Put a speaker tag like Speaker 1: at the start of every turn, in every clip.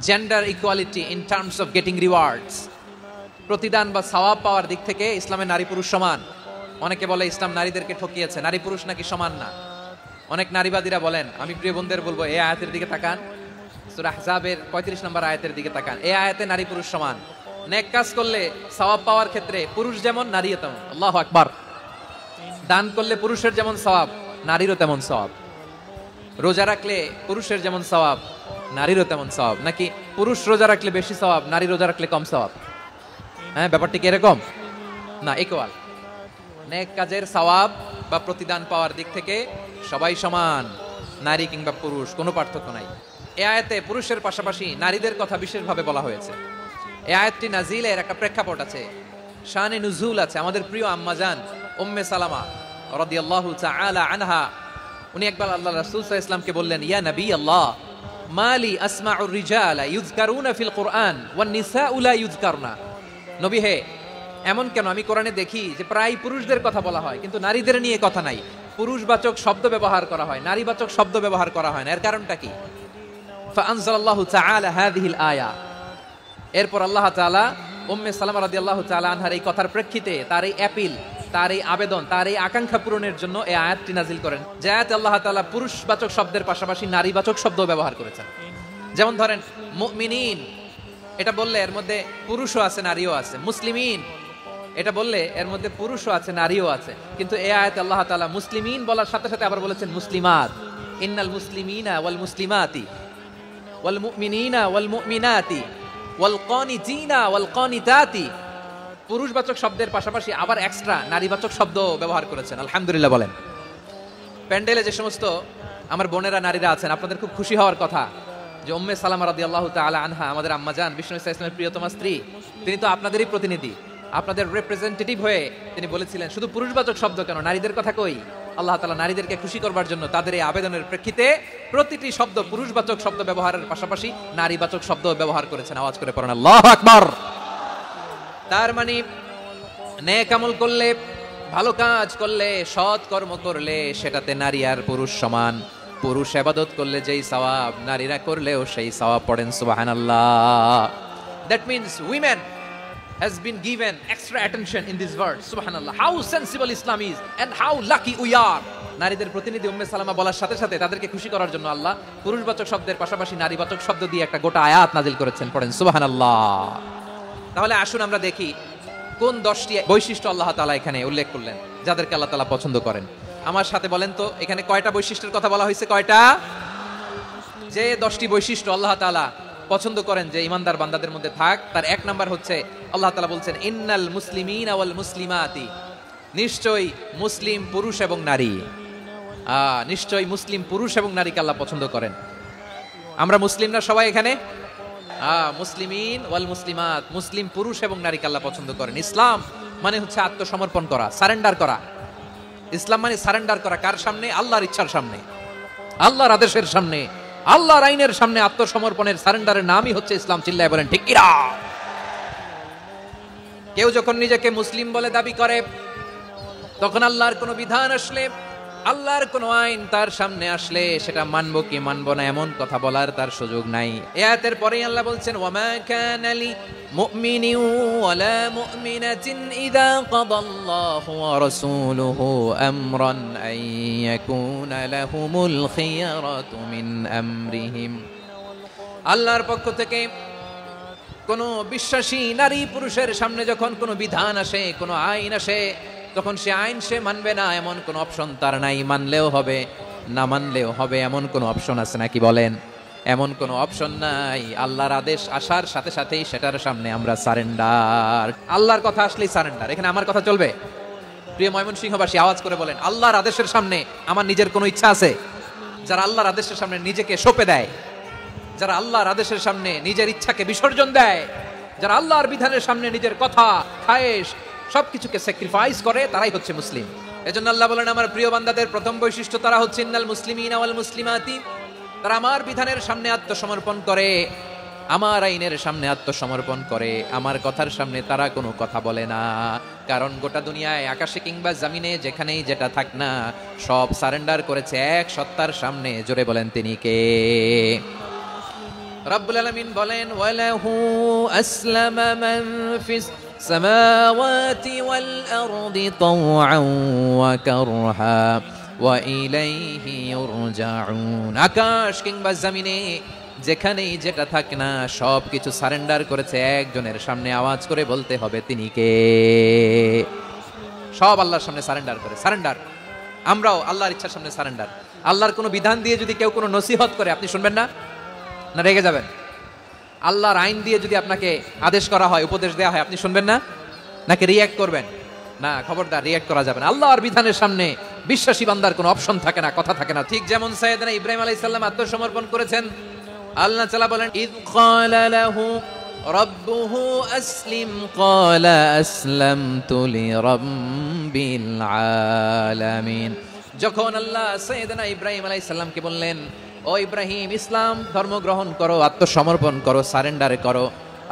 Speaker 1: Gender equality in terms of getting rewards, প্রতিদান বা সওয়াব পাওয়ার দিক থেকে ইসলামে নারী পুরুষ সমান। অনেকে বলে ইসলাম নারীদেরকে ঠকিয়েছে, নারী পুরুষ নাকি সমান না। অনেক নারীবাদীরা বলেন, আমি প্রিয় বন্ধুদের বলবো এই আয়াতের দিকে তাকান, সূরা আহজাবের 35 নম্বর আয়াতের দিকে তাকান। এই আয়াতে নারী পুরুষ সমান। নেক কাজ করলে সওয়াব পাওয়ার ক্ষেত্রে পুরুষ যেমন নারীও তেমন। আল্লাহু আকবার। দান করলে পুরুষের যেমন সওয়াব, নারীরও তেমন সওয়াব। রোজা রাখলে পুরুষের যেমন সওয়াব, নারীরও তেমন সওয়াব। নাকি পুরুষ রোজা রাখলে বেশি সওয়াব, নারী রোজা রাখলে কম সওয়াব? হ্যাঁ, ব্যাপারটি কি এরকম না? ইকুয়াল। নেক কাজের সওয়াব বা প্রতিদান পাওয়ার দিক থেকে সবাই সমান, নারী কিংবা পুরুষ কোনো পার্থক্য নাই। এই আয়াতে পুরুষের পাশাপাশি নারীদের কথা বিশেষভাবে বলা হয়েছে। এই আয়াতটি নাজিলের একটা প্রেক্ষাপট আছে, শানে নুজুল আছে। আমাদের প্রিয় আম্মাজান উম্মে সালামা রাদিয়াল্লাহু তাআলা আনহা, উনি একবার আল্লাহ রাসূল সাল্লাল্লাহু আলাইহি ওয়াসাল্লামকে বললেন, ইয়া নবী আল্লাহ, মালি আসমাউর রিজালা ইউযকারুনা ফিল কুরআন ওয়ান নিসাউ লা ইউযকারনা। নবী হে, এমন কেন আমি কোরআনে দেখি যে প্রায় পুরুষদের কথা বলা হয় কিন্তু নারীদের নিয়ে কথা নাই, পুরুষবাচক শব্দ ব্যবহার করা হয়, নারীবাচক শব্দ ব্যবহার করা হয় না, এর কারণটা কি? ফাআনজালাল্লাহু তাআলা হাযিহিল আয়া। এরপর আল্লাহ তাআলা উম্মে সালামা রাদিয়াল্লাহু তাআলা আনহার এই কথার প্রেক্ষিতে, তার এই অ্যাপিল, তার এই আবেদন, তার এই আকাঙ্ক্ষা পূরণের জন্য এই আয়াতটি নাজিল করেন, যে আয়াতে আল্লাহ তাআলা পুরুষবাচক শব্দের পাশাপাশি নারীবাচক শব্দ ব্যবহার করেছেন। যেমন ধরেন মুমিনিন, এটা বললে এর মধ্যে পুরুষও আছে নারীও আছে। মুসলিমিন, এটা বললে এর মধ্যে পুরুষও আছে নারীও আছে। কিন্তু এই আয়াতে আল্লাহ তাআলা মুসলিমিন বলার সাথে সাথে আবার বলেছেন মুসলিমাত। ইন্নাল মুসলিমিনা ওয়াল মুসলিমাতি ওয়াল মুমিনিনা ওয়াল মুমিনাতি ওয়াল কানিতিনা ওয়াল কানিতাতি। পুরুষবাচক শব্দের পাশাপাশি আবার এক্সট্রা নারীবাচক শব্দ ব্যবহার করেছেন। আলহামদুলিল্লাহ বলেন। প্যান্ডেলে যে সমস্ত আমার বোনেরা নারীরা আছেন, আপনাদের খুব খুশি হওয়ার কথা যে উম্মে সালামা রাদিয়াল্লাহু তাআলা আনহা, আমাদের আম্মাজান বিষ্ণু ইসলামের প্রিয়তমা স্ত্রী, তিনি তো আপনাদেরই প্রতিনিধি, আপনাদের রিপ্রেজেন্টেটিভ হয়ে তিনি বলেছিলেন শুধু পুরুষবাচক শব্দ কেন, নারীদের কথা কই। আল্লাহ তাআলা নারীদেরকে খুশি করবার জন্য তাদের এই আবেদনের প্রেক্ষিতে প্রতিটি শব্দ পুরুষবাচক শব্দ ব্যবহারের পাশাপাশি নারীবাচক শব্দ ব্যবহার করেছেন। আওয়াজ করে পড়েন আল্লাহু আকবার। তার মানে নেক আমল করলে, ভালো কাজ করলে, সৎ কর্ম করলে সেটাতে নারী আর পুরুষ সমান। পুরুষ ইবাদত করলে যেই সওয়াব, নারীরা করলেও সেই সওয়াব। পড়েন সুবহানাল্লাহ। That means women has been given extra attention in this verse. Subhanallah, how sensible Islam is and how lucky we are. নারীদের প্রতিনিধি উম্মে সালামা বলার সাথে সাথে তাদেরকে খুশি করার জন্য আল্লাহ পুরুষবাচক শব্দের পাশাপাশি নারীবাচক শব্দ দিয়ে একটা গোটা আয়াত নাজিল করেছেন। পড়েন সুবহানাল্লাহ। তাহলে আসুন আমরা দেখি কোন 10টি বৈশিষ্ট্য আল্লাহ তাআলা এখানে উল্লেখ করলেন যাদেরকে আল্লাহ তাআলা পছন্দ করেন। আমার সাথে বলেন তো, এখানে কয়টা বৈশিষ্ট্যের কথা বলা হয়েছে? কয়টা? যে 10টি বৈশিষ্ট্য আল্লাহ তাআলা পছন্দ করেন যে ইমানদার বান্দাদের মধ্যে থাক, তার এক নাম্বার হচ্ছে আল্লাহ তাআলা বলছেন ইন্নাল মুসলিমিনা ওয়াল মুসলিমাতি, নিশ্চয়ই মুসলিম পুরুষ এবং নারী। নিশ্চয়ই মুসলিম পুরুষ এবং নারীকে আল্লাহ পছন্দ করেন। আমরা মুসলিম না সবাই এখানে? মুসলিমিন ওয়াল মুসলিমাত, মুসলিম পুরুষ এবং নারীকে আল্লাহ পছন্দ করেন। ইসলাম মানে হচ্ছে আত্মসমর্পণ করা, সারেন্ডার করা। ইসলাম মানে সারেন্ডার করা কার সামনে? আল্লাহর ইচ্ছার সামনে, আল্লাহর আদেশের সামনে, আল্লাহর আইনের সামনে আত্মসমর্পণের, সারেন্ডারের নামই হচ্ছে ইসলাম। চিল্লায় বলেন ঠিক কিনা? কেউ যখন নিজেকে মুসলিম বলে দাবি করে, তখন আল্লাহর কোনো বিধান আসলে, আল্লাহর কোনো আইন তার সামনে আসলে সেটা মানবো কি মানবো না এমন কথা বলার তার সুযোগ নাই। আয়াতের পরেই আল্লাহ বলছেন ওয়ামা কানা লি মুমিনিন ওয়ালা মুমিনাতিন ইযা কাদাল্লাহু ওয়া রাসূলুহু আমরান আন ইয়াকুনা লাহুমুল খিয়ারাতু মিন আমরিহিম। আল্লাহর পক্ষ থেকে কোনো বিশ্বাসী নারী পুরুষের সামনে যখন কোনো বিধান আসে, কোনো আইন আসে, তখন সে আইন সে মানবে না এমন কোন অপশন তার নাই। মানলেও হবে, না মানলেও হবে এমন কোন অপশন আছে নাকি বলেন? এমন কোন অপশন নাই। আল্লাহর আদেশ আসার সাথে সাথেই সেটার সামনে আমরা সারেন্ডার। আল্লাহর কথা আসলেই সারেন্ডার। এখানে আমার কথা চলবে? প্রিয় ময়মনসিংহবাসী আওয়াজ করে বলেন, আল্লাহর আদেশের সামনে আমার নিজের কোনো ইচ্ছা আছে? যারা আল্লাহর আদেশের সামনে নিজেকে সঁপে দেয়, যারা আল্লাহর আদেশের সামনে নিজের ইচ্ছাকে বিসর্জন দেয়, যারা আল্লাহর বিধানের সামনে নিজের কথা, খায়েশ সবকিছুকে স্যাক্রিফাইস করে, তারাই হচ্ছে মুসলিম। এজন্য আল্লাহ বলেন আমার প্রিয় বান্দাদের প্রথম বৈশিষ্ট্য তারা হচ্ছে ইন্নাল মুসলিমিনা ওয়াল মুসলিমাতি, তারা আমার বিধানের সামনে আত্মসমর্পণ করে, আমার আইনের সামনে আত্মসমর্পণ করে, আমার কথার সামনে তারা কোনো কথা বলে না। কারণ গোটা দুনিয়ায় আকাশে কিংবা জমিনে যেখানেই যেটা থাক না, সব সারেন্ডার করেছে এক সত্তার সামনে। জোরে বলেন তিনি কে? রব্বুল আলামিন বলেন ওয়ালাহু আসলামা মান ফিস সামাওয়াতি ওয়াল আরদি তাওআন ওয়া কারহা ওয়া ইলাইহি ইউরজাউন। আকাশ কিংবা জমিনে যেখানেই যেটা থাক না সবকিছু সারেন্ডার করেছে একজনের সামনে, আওয়াজ করে বলতে হবে তিনি কে। সব আল্লাহর সামনে সারেন্ডার করে, সারেন্ডার। আমরাও আল্লাহর ইচ্ছার সামনে সারেন্ডার। আল্লাহর কোনো বিধান দিয়ে যদি কেউ কোনো নসিহত করে আপনি শুনবেন না, না রেগে যাবেন? আল্লাহর আইন দিয়ে যদি আপনাকে আদেশ করা হয়, উপদেশ দেওয়া হয়, আপনি শুনবেন না, নাকি রিয়্যাক্ট করবেন? না, খবরদার, রিয়্যাক্ট করা যাবে না। আল্লাহর বিধানের সামনে বিশ্বাসী বান্দার কোনো অপশন থাকে না, কথা থাকে না। ঠিক যেমন সাইয়েদনা ইব্রাহিম আলাইহিস সালাম আত্মসমর্পণ করেছেন। আল্লাহ তাআলা বলেন ইয ক্বালা লাহু রাব্বুহু আসলিম ক্বালা আসলামতু লিরাব্বিল আলামিন। যখন আল্লাহ সাইয়েদনা ইব্রাহিম আলাইহিস সালামকে বললেন, ও ইব্রাহিম, ইসলাম ধর্ম গ্রহণ করো, আত্মসমর্পণ করো, সারেন্ডার করো,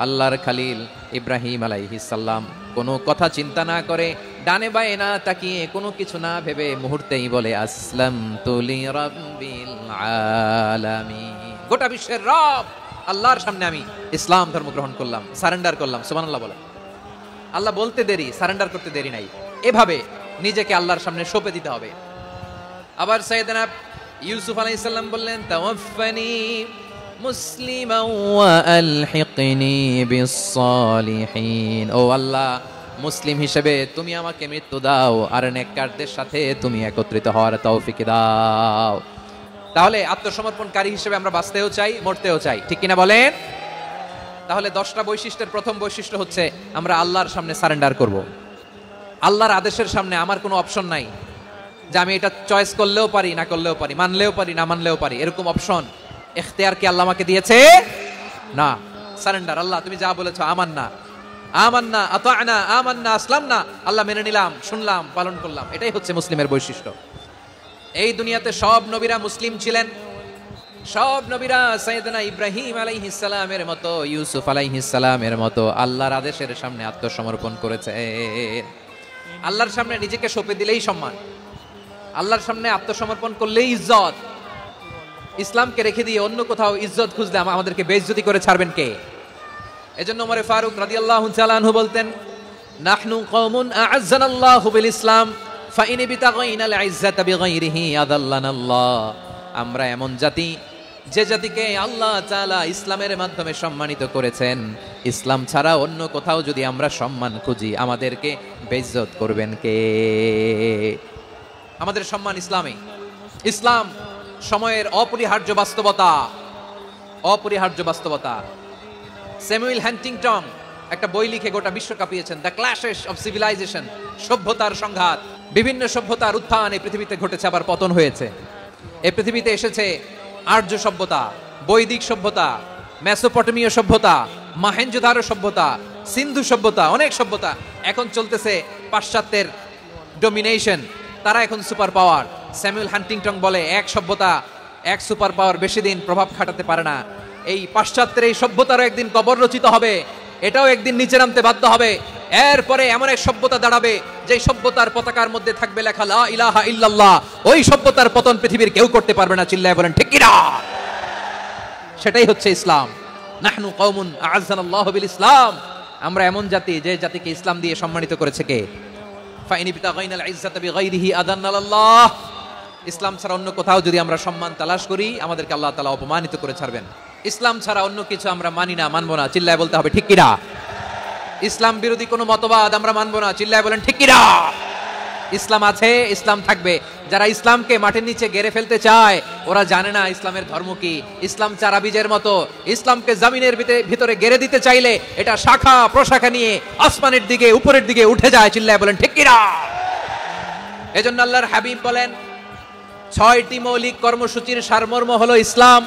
Speaker 1: আল্লাহর খলিল ইব্রাহিম আলাইহিস সালাম কোনো কথা চিন্তা না করে, ডানে বায়ে না তাকিয়ে, কোনো কিছু না ভেবে মুহূর্তেই বলে আসলামতু লিরাব্বিল আলামিন। গোটা বিশ্বের রব আল্লাহর সামনে আমি ইসলাম ধর্ম গ্রহণ করলাম, সারেন্ডার করলাম। সুবহানাল্লাহ বলে। আল্লাহ বলতে দেরি, সারেন্ডার করতে দেরি নাই। এভাবে নিজেকে আল্লাহর সামনে সঁপে দিতে হবে। আবার সাইয়েদনা ইউসুফ আলাইহিস সালাম বললেন তাওয়াফফানি মুসলিমান ওয়া আলহিকনি বিস সালিহিন। ও আল্লাহ, মুসলিম হিসেবে তুমি আমাকে মৃত্যু দাও, আর নেককারদের সাথে তুমি একত্রিত হওয়ার তৌফিক দাও। তাহলে আত্মসমর্পণকারী হিসেবে আমরা বাঁচতেও চাই, মরতেও চাই, ঠিক কিনা বলেন? তাহলে 10টা বৈশিষ্ট্যের প্রথম বৈশিষ্ট্য হচ্ছে আমরা আল্লাহর সামনে সারেন্ডার করব। আল্লাহর আদেশের সামনে আমার কোনো অপশন নাই যে আমি এটা চয়েস করলেও পারি, না করলেও পারি, মানলেও পারি, না মানলেও পারি, এরকম অপশন ইখতিয়ার কি আল্লাহ আমাকে দিয়েছে? না। সারেন্ডার। আল্লাহ তুমি যা বলেছো আমান্না, আমান্না, আতা'না, আমান্না, আসলামনা, আল্লাহ মেনে নিলাম, শুনলাম, পালন করলাম। এটাই হচ্ছে মুসলিমের বৈশিষ্ট্য। এই দুনিয়াতে সব নবীরা মুসলিম ছিলেন। সব নবীরা সাইয়েদনা ইব্রাহিম আলাইহিস সালামের মতো, ইউসুফ আলাইহিস সালামের মতো আল্লাহর আদেশের সামনে আত্মসমর্পণ করেছে। আল্লাহর সামনে নিজেকে সঁপে দিলেই সম্মান, আল্লাহর সামনে আত্মসমর্পণ করলেই ইজ্জত। ইসলামকে রেখে দিয়ে অন্য কোথাও ইজ্জত খুঁজলে আমাদেরকে বেইজ্জতি করে ছাড়বেন কে? এজন্য ওমর ফারুক রাদিয়াল্লাহু তাআলা আনহু বলতেন, নাহনু কওমুন আ'আজ্জানাল্লাহু বিল ইসলাম ফাইন বিতাগাইনাল ইজ্জাতা বিগাইরিহি আদাল্লানাল্লাহ। আমরা এমন জাতি, যে জাতিকে আল্লাহ তাআলা ইসলামের মাধ্যমে সম্মানিত করেছেন। ইসলাম ছাড়া অন্য কোথাও যদি আমরা সম্মান খুঁজি, আমাদেরকে বেইজ্জত করবেন কে? আমাদের সম্মান ইসলামে। ইসলাম সময়ের অপরিহার্য বাস্তবতা, অপরিহার্য বাস্তবতা। স্যামুয়েল হ্যান্টিংটন একটা বই লিখে গোটা বিশ্ব কাঁপিয়েছেন, দ্য ক্ল্যাশেস অফ সিভিলাইজেশন, সভ্যতার সংঘাত। বিভিন্ন সভ্যতার উত্থান এই পৃথিবীতে ঘটেছে, আবার পতন হয়েছে। এই পৃথিবীতে এসেছে আর্য সভ্যতা, বৈদিক সভ্যতা, মেসোপটেমীয় সভ্যতা, মহেঞ্জোদারো সভ্যতা, সিন্ধু সভ্যতা, অনেক সভ্যতা। এখন চলতেছে পাশ্চাত্যের ডমিনেশন, তারা এখন সুপার পাওয়ার। স্যামুয়েল হ্যান্টিংটন বলে এক সভ্যতা, এক সুপার পাওয়ার বেশি দিন প্রভাব খাটাতে পারে না। এই পাশ্চাত্যের এই সভ্যতারও একদিন কবর রচিত হবে, এটাও একদিন নিচে নামতে বাধ্য হবে। এরপরে এমন এক সভ্যতা দাঁড়াবে যে সভ্যতার পতাকার মধ্যে থাকবে লেখা লা ইলাহা ইল্লাল্লাহ। ওই সভ্যতার পতন পৃথিবীর কেউ করতে পারবে না। চিল্লায় বলেন ঠিক কিনা? সেটাই হচ্ছে ইসলাম। নাহনু কওমুন আ'আজ্জানাল্লাহু বিল ইসলাম। আমরা এমন জাতি, যে জাতিকে ইসলাম দিয়ে সম্মানিত করেছে কে? ফাইন বিতাগাইনাল ইজ্জাতা বিগাইরিহি আদান্নাল্লাহ। ইসলাম ছাড়া অন্য কোথাও যদি আমরা সম্মান তালাশ করি, আমাদেরকে আল্লাহ তাআলা অপমানিত করে ছাড়বেন। ইসলাম ছাড়া অন্য কিছু আমরা মানি না, মানবো না। চিল্লায় বলতে হবে ঠিক কিনা? ইসলাম বিরোধী কোনো মতবাদ আমরা মানবো না। চিল্লায় বলেন ঠিক কিনা? ইসলাম আছে, ইসলাম থাকবে। যারা ইসলামকে মাটির নিচে গেড়ে ফেলতে চায়, ওরা জানে না ইসলামের ধর্ম কি। ইসলাম চারা বীজের মতো, ইসলামকে জমিনের ভিতরে গেড়ে দিতে চাইলে এটা শাখা প্রশাখা নিয়ে আসমানের দিকে, উপরের দিকে উঠে যায়। চিল্লায় বলেন ঠিক কিনা? এজন্য আল্লাহর হাবিব বলেন 6টি মৌলিক কর্মসূচির সারমর্ম হলো ইসলাম।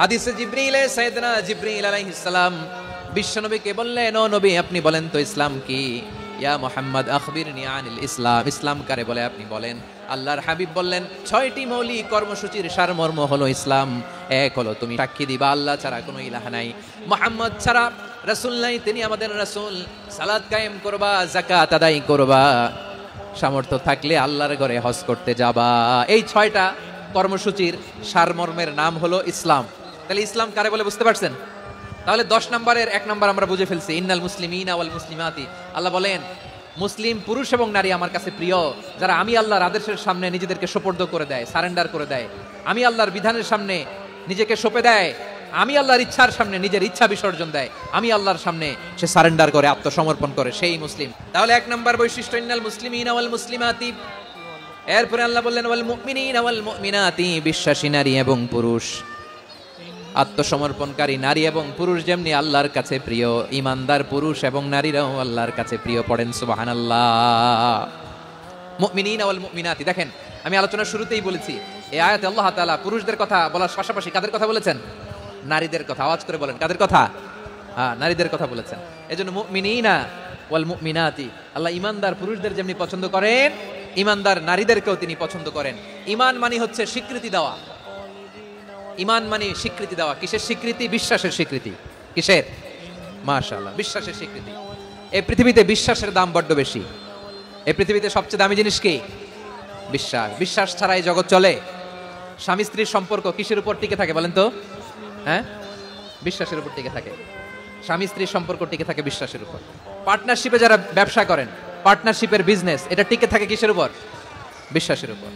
Speaker 1: হাদিসে জিবরিলে সাইয়েদনা জিবরিল আলাইহিস সালাম বিশ্বনবীকে বললেন, ও নবী আপনি বলেন তো ইসলাম কি? ইয়া মুহাম্মদ আখবিরনি আনিল ইসলাম। ইসলাম কারে বলে আপনি বলেন। আল্লাহর হাবিব বললেন 6টি মৌলিক কর্মসূচির সারমর্ম হলো ইসলাম। এক হলো তুমি সাক্ষী দিবা আল্লাহ ছাড়া কোনো ইলাহ নাই, মুহাম্মদ ছাড়া রাসূল নাই, তিনি আমাদের রাসূল। সালাত কায়েম করবা, যাকাত আদায় করবা, সামর্থ্য থাকলে আল্লাহর ঘরে হজ করতে যাবা। এই 6টা কর্মসূচির সারমর্মের নাম হলো ইসলাম। তাহলে ইসলাম কারে বলে বুঝতে পারছেন? তাহলে 10 নম্বরের 1 নম্বর আমরা বুঝে ফেলছি, ইন্নাল মুসলিমিনা ওয়াল মুসলিমাতি। আল্লাহ বলেন মুসলিম পুরুষ এবং নারী আমার কাছে প্রিয়, যারা আমি আল্লাহর আদেশের সামনে নিজেদেরকে সোপর্দ করে দেয়, সারেন্ডার করে দেয়, আমি আল্লাহর বিধানের সামনে নিজেকে সঁপে দেয়, আমি আল্লাহর ইচ্ছার সামনে নিজের ইচ্ছা বিসর্জন দেয়, আমি আল্লাহর সামনে সে সারেন্ডার করে, আত্মসমর্পণ করে, সেই মুসলিম। তাহলে 1 নম্বর বৈশিষ্ট্য ইন্নাল মুসলিমিনা ওয়াল মুসলিমাতি। এরপরে আল্লাহ বললেন ওয়াল মুমিনিনা ওয়াল মুমিনাতি, বিশ্বাসী নারী এবং পুরুষ, আত্মসমর্পণকারী নারী এবং পুরুষ যেমনি আল্লাহর কাছে প্রিয়, ইমানদার পুরুষ এবং নারীরাও আল্লাহর কাছে প্রিয়। পড়েন সুবহানাল্লাহ। মুমিনিনা ওয়াল মুমিনাতি। দেখেন আমি আলোচনার শুরুতেই বলেছি এই আয়াতে আল্লাহ তাআলা পুরুষদের কথা বলার পাশাপাশি কাদের কথা বলেছেন? নারীদের কথা। আওয়াজ করে বলেন কাদের কথা? নারীদের কথা বলেছেন। এজন্য মুমিনিনা ওয়াল মুমিনাতি, আল্লাহ ইমানদার পুরুষদের যেমনি পছন্দ করেন, ইমানদার নারীদেরকেও তিনি পছন্দ করেন। ঈমান মানে হচ্ছে স্বীকৃতি দেওয়া। ঈমান মানে স্বীকৃতি দেওয়া। কিসের স্বীকৃতি? বিশ্বাসের স্বীকৃতি। কিসের? মাশাআল্লাহ, বিশ্বাসের স্বীকৃতি। এই পৃথিবীতে বিশ্বাসের দাম বড্ড বেশি। এই পৃথিবীতে সবচেয়ে দামি জিনিস কি? বিশ্বাস। বিশ্বাস ছাড়া এই জগৎ চলে? স্বামী স্ত্রীর সম্পর্ক কিসের উপর টিকে থাকে বলেন তো? হ্যাঁ, বিশ্বাসের উপর টিকে থাকে। স্বামী স্ত্রীর সম্পর্ক টিকে থাকে বিশ্বাসের উপর। পার্টনারশিপে যারা ব্যবসা করেন, পার্টনারশিপের বিজনেস, এটা টিকে থাকে কিসের উপর? বিশ্বাসের উপর।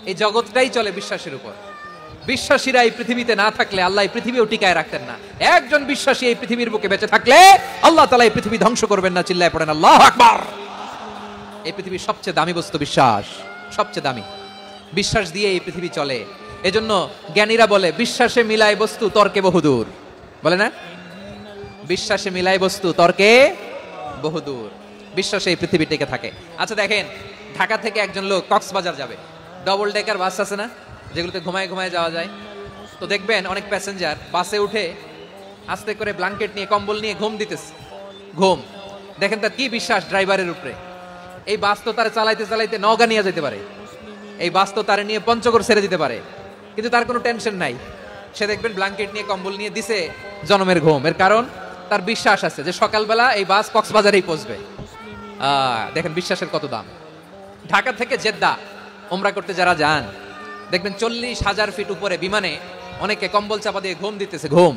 Speaker 1: এই জগৎটাই চলে বিশ্বাসের উপর। বিশ্বাসীরা এই পৃথিবীতে না থাকলে আল্লাহ এই পৃথিবীও টিকায় রাখতেন না। একজন বিশ্বাসী এই পৃথিবীর বুকে বেঁচে থাকলে আল্লাহ তাআলা এই পৃথিবী ধ্বংস করবেন না। চিল্লায় পড়েন আল্লাহু আকবার। এই পৃথিবীর সবচেয়ে দামি বস্তু বিশ্বাস, সবচেয়ে দামি। বিশ্বাস দিয়ে এই পৃথিবী চলে। এজন্য জ্ঞানীরা বলে বিশ্বাসে মিলায় বস্তু তর্কে বহুদূর। বলে না? বিশ্বাসে মিলায় বস্তু তর্কে বহুদূর। বিশ্বাসে এই পৃথিবী টিকে থাকে। আচ্ছা দেখেন, ঢাকা থেকে একজন লোক কক্সবাজার যাবে, ডবল ডেকার বাস আছে না, যেগুলোতে ঘুমায় ঘুমায় যাওয়া যায়। তো দেখবেন অনেক প্যাসেঞ্জার বাসে উঠে আস্তে করে ব্ল্যাঙ্কেট নিয়ে, কম্বল নিয়ে ঘুম দিতেছে। ঘুম দেখেন তার কি বিশ্বাস ড্রাইভারের উপরে। এই বাস তো তার চালাইতে চালাইতে নওগাঁ নিয়ে যেতে পারে, এই বাস তো তার নিয়ে পঞ্চগড় ছেড়ে দিতে পারে, কিন্তু তার কোনো টেনশন নাই। সে দেখবেন ব্ল্যাঙ্কেট নিয়ে, কম্বল নিয়ে দিছে জনমের ঘুম। এর কারণ তার বিশ্বাস আছে যে সকালবেলা এই বাস কক্সবাজারেই পৌঁছবে। দেখেন বিশ্বাসের কত দাম। ঢাকা থেকে জেদ্দা ওমরা করতে যারা যান দেখবেন 40,000 ফিট উপরে বিমানে অনেকে কম্বল চাপা দিয়ে ঘুম দিতেছে। ঘুম।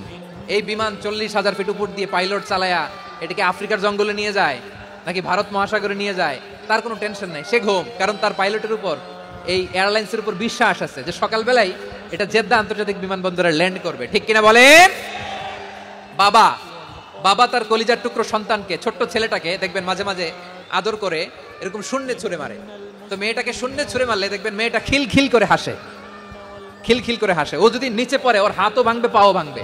Speaker 1: এই বিমান 40,000 ফিট উপর দিয়ে পাইলট চালায়া এটাকে আফ্রিকার জঙ্গলে নিয়ে যায় নাকি ভারত মহাসাগরে নিয়ে যায়, তার কোনো টেনশন নাই, সে ঘুম। কারণ তার পাইলটের উপর, এই এয়ারলাইন্সের উপর বিশ্বাস আছে যে সকালবেলাই এটা জেদ্দা আন্তর্জাতিক বিমানবন্দরে ল্যান্ড করবে। ঠিক কিনা বলেন? বাবা তার কলিজার টুকরো সন্তানকে, ছোট্ট ছেলেটাকে দেখবেন মাঝে মাঝে আদর করে এরকম শূন্যে ছুঁড়ে মারে। তো মেয়েটাকে শূন্যে ছুঁড়ে মারলে দেখবেন মেয়েটা খিলখিল করে হাসে, খিলখিল করে হাসে। ও যদি নিচে পড়ে ওর হাতও ভাঙবে, পাও ভাঙবে,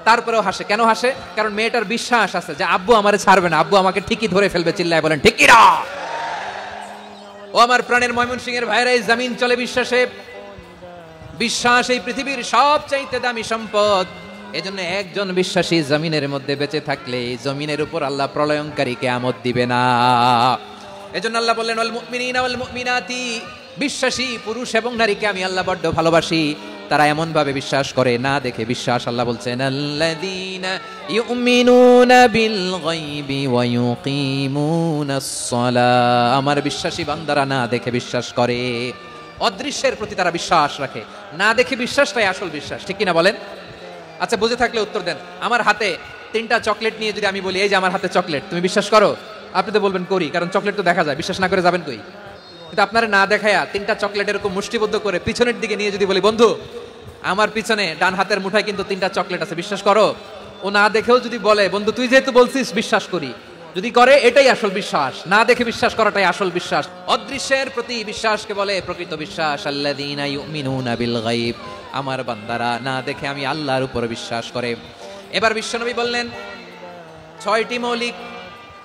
Speaker 1: তারপরেও হাসে। কেন হাসে? কারণ মেয়েটার বিশ্বাস আছে যে আব্বু আমারে ছাড়বে না, আব্বু আমাকে ঠিকই ধরে ফেলবে। চিল্লায় বলেন ঠিক কিনা? ও আমার প্রাণের ময়মনসিংহের ভাইরা, এই জমিন চলে বিশ্বাসে। বিশ্বাস এই পৃথিবীর সবচাইতে দামি সম্পদ। এজন্য একজন বিশ্বাসী জমিনের মধ্যে বেঁচে থাকলে এই জমিনের উপর আল্লাহ প্রলয়ঙ্কারী কিয়ামত দিবে না। এজন্য আল্লাহ বললেন ওয়াল মুমিনিনা ওয়াল মুমিনাতি, বিশ্বাসী পুরুষ এবং নারীকে আমি আল্লাহ বড্ড ভালোবাসি। তারা এমন ভাবে বিশ্বাস করে, না দেখে বিশ্বাস। আল্লাহ বলছেন আল্লাযীনা ইউমিনুনা বিল গায়বি ওয়া ইউকিমুনাস সালাহ, আমার বিশ্বাসী বান্দারা না দেখে বিশ্বাস করে। অদৃশ্যের প্রতি তারা বিশ্বাস রাখে, না দেখে বিশ্বাসটাই আসল বিশ্বাস। ঠিক কিনা বলেন? আচ্ছা বুঝে থাকলে উত্তর দেন। আমার হাতে 3টা চকলেট নিয়ে যদি আমি বলি এই যে আমার হাতে চকলেট, তুমি বিশ্বাস করো? আপনি তো বলবেন করি, কারণ চকলেট তো দেখা যায়। বিশ্বাস না করে যাবেন কই? কিন্তু আপনারা না দেখায়া 3টা চকলেট এরকম মুষ্টিবদ্ধ করে পিছনের দিকে নিয়ে যদি বলি বন্ধু আমার পিছনে ডান হাতের মুঠায় কিন্তু 3টা চকলেট আছে, বিশ্বাস করো? ও না দেখেও যদি বলে বন্ধু তুই যেহেতু বলছিস বিশ্বাস করি, যদি করে এটাই আসল বিশ্বাস। না দেখে বিশ্বাস করাটাই আসল বিশ্বাস। অদৃশ্যের প্রতি বিশ্বাসকে বলে প্রকৃত বিশ্বাস। আল্লাযীনা ইউমিনুনা বিল গায়ব, আমার বান্দারা না দেখে আমি আল্লাহর উপর বিশ্বাস করে। এবার বিশ্বনবী বললেন 6টি মৌলিক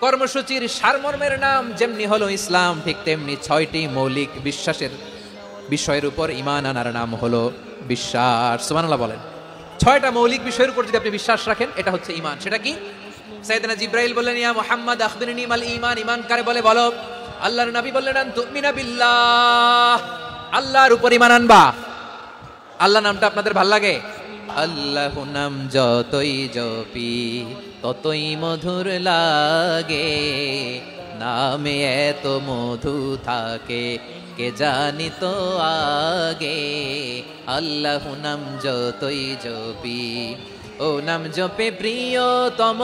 Speaker 1: কর্মসূচির সারমর্মের নাম যেমনি হলো ইসলাম, ঠিক তেমনি 6টি মৌলিক বিশ্বাসের বিষয়ের উপর ঈমান আনার নাম হলো বিশ্বাস। সুবহানাল্লাহ বলেন। 6টা মৌলিক বিষয়ের উপর যদি আপনি বিশ্বাস রাখেন এটা হচ্ছে ঈমান। সেটা কি? সাইয়েদনা জিবরাইল বললেন ইয়া মুহাম্মদ আখবিরনি মাল ঈমান, ঈমান কারে বলে বলো। আল্লাহর নবী বললেন আন তুমিনা বিল্লাহ, আল্লাহর উপর ঈমান আনবা। আল্লাহ নামটা আপনাদের ভাল লাগে? আল্লাহু নাম যতই জপি ততই মধুর লাগে, নামে এত মধু থাকে কে জানি তো আগে, আল্লাহু নাম যতই জপি ও নাম জপে প্রিয়তম,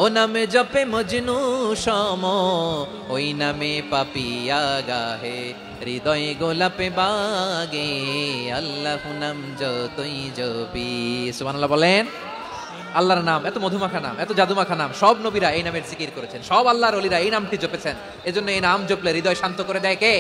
Speaker 1: ও নামে জপে মজনু সম, ওই নামে পাপিয়া গাহে হৃদয় গোলাপে বাগে, আল্লাহু নাম যতই জপি। সুবহানাল্লাহ বলেন। আল্লাহর নাম এত মধুমাখা নাম, এত জাদুমাখা নাম, সব নবীরা এই নামের জিকির করেছেন, সব আল্লাহর ওলিরা এই নামটি জপেছেন। এজন্য এই নাম জপলে হৃদয় শান্ত করে দেয় কে?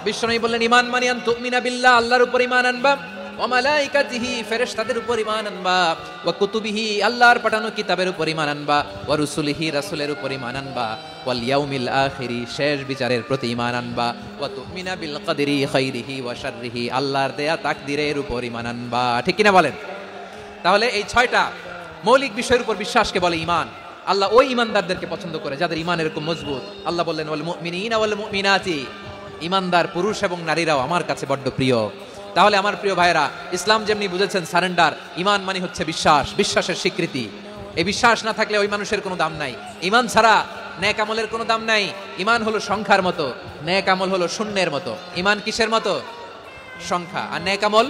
Speaker 1: বিশ্বনবী বললেন ইমান মানিয়ান তুমিনা বিল্লাহ, আল্লাহর উপর ঈমান আনবা, ওয়া মালাইকাতিহি ফেরেশতাদের উপর ঈমান আনবা, ওয়া কুতুবিহি আল্লাহর পাঠানো কিতাবের উপর ঈমান আনবা, ওয়া রুসুলিহি রাসূলের উপর ঈমান আনবা, ওয়াল ইয়াউমিল আখিরি শেষ বিচারের প্রতি ঈমান আনবা, ওয়া তুমিনা বিল কদরি খাইরিহি ওয়া শাররিহি আল্লাহর দেয়া তাকদীরের উপর ঈমান আনবা। ঠিক কিনা বলেন? তাহলে এই 6টা মৌলিক বিষয়ের উপর বিশ্বাসকে বলে ঈমান। আল্লাহ ওই ঈমানদারদেরকে পছন্দ করে যাদের ঈমান এরকম মজবুত। আল্লাহ বললেন ওয়াল মুমিনিনা ওয়াল মুমিনাতি, ঈমানদার পুরুষ এবং নারীরাও আমার কাছে বড্ড প্রিয়। তাহলে আমার প্রিয় ভাইরা, ইসলাম যেমনি বুঝেছেন সারেন্ডার, ঈমান মানে হচ্ছে বিশ্বাস, বিশ্বাসের স্বীকৃতি। এই বিশ্বাস না থাকলে ওই মানুষের কোনো দাম নাই। ঈমান ছাড়া নেক আমলের কোনো দাম নাই। ঈমান হলো সংখ্যার মতো, নেক আমল হলো শূন্যের মতো। ঈমান কিসের মতো? সংখ্যা, আর নেক আমল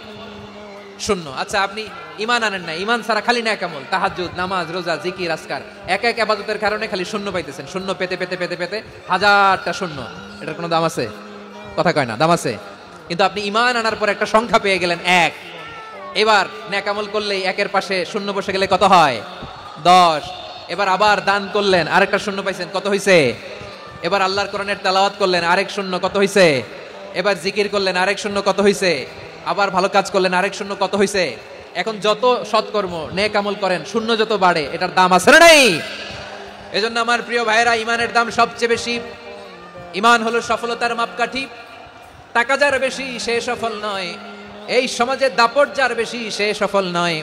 Speaker 1: শূন্য। আচ্ছা, আপনি ঈমান আনেন না, ঈমান ছাড়া খালি নেক আমল, তাহাজ্জুদ, নামাজ, রোজা, জিকির, আজকার, এক এক ইবাদতের কারণে খালি শূন্য পাইতেছেন। শূন্য পেতে পেতে পেতে পেতে হাজারটা শূন্য, এটার কোনো দাম আছে? কথা কয় না, দাম আছে। কিন্তু আপনি ঈমান আনার পর একটা সংখ্যা পেয়ে গেলেন 1। এবার নেক আমল করলেই একের পাশে শূন্য বসে গেলে কত হয়? 10। এবার আবার দান করলেন, আরেকটা শূন্য পাইছেন, কত হইছে? এবার আল্লাহর কোরআনের তেলাওয়াত করলেন, আরেক শূন্য, কত হইছে? এবার জিকির করলেন, আরেক শূন্য, কত হইছে? আবার ভালো কাজ করলেন, আরেক শূন্য, কত হইছে? এখন যত সৎকর্ম নেক আমল করেন, শূন্য যত বাড়ে, এটার দাম আছে না নাই? এজন্য আমার প্রিয় ভাইরা, ঈমানের দাম সবচেয়ে বেশি। ঈমান হলো সফলতার মাপকাঠি। টাকা যার বেশি সে সফল নয়, এই সমাজে দাপট যার বেশি সে সফল নয়,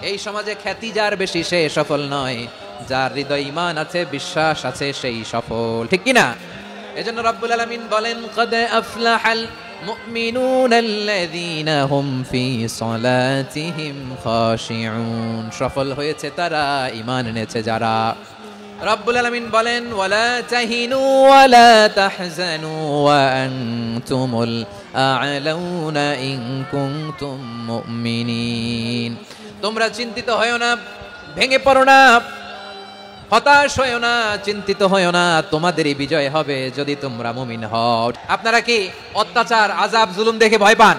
Speaker 1: এই সমাজে খ্যাতি যার বেশি সে সফল নয়, যার হৃদয় ঈমান আছে, বিশ্বাস আছে, সেই সফল। ঠিক কি না? এজন্য রব্বুল আলামিন বলেন কদ আফলাহাল মুমিনুনাল্লাযীনা হুম ফি সলাতিহিম খাশিউন, সফল হয়েছে তারা, ঈমান এনেছে যারা। রব্বুল আলামিন বলেন ওয়ালা তাহিনু ওয়ালা তাহজানু ওয়া আনতুমুল আ'লাউনা ইন কুনতুম মুমিনিন, তোমরা চিন্তিত হয়ো না, ভেঙে পড়ো না, হতাশ হয়ো না, চিন্তিত হয়ো না, তোমাদেরই বিজয় হবে যদি তোমরা মুমিন হও। আপনারা কি অত্যাচার, আযাব, জুলুম দেখে ভয় পান?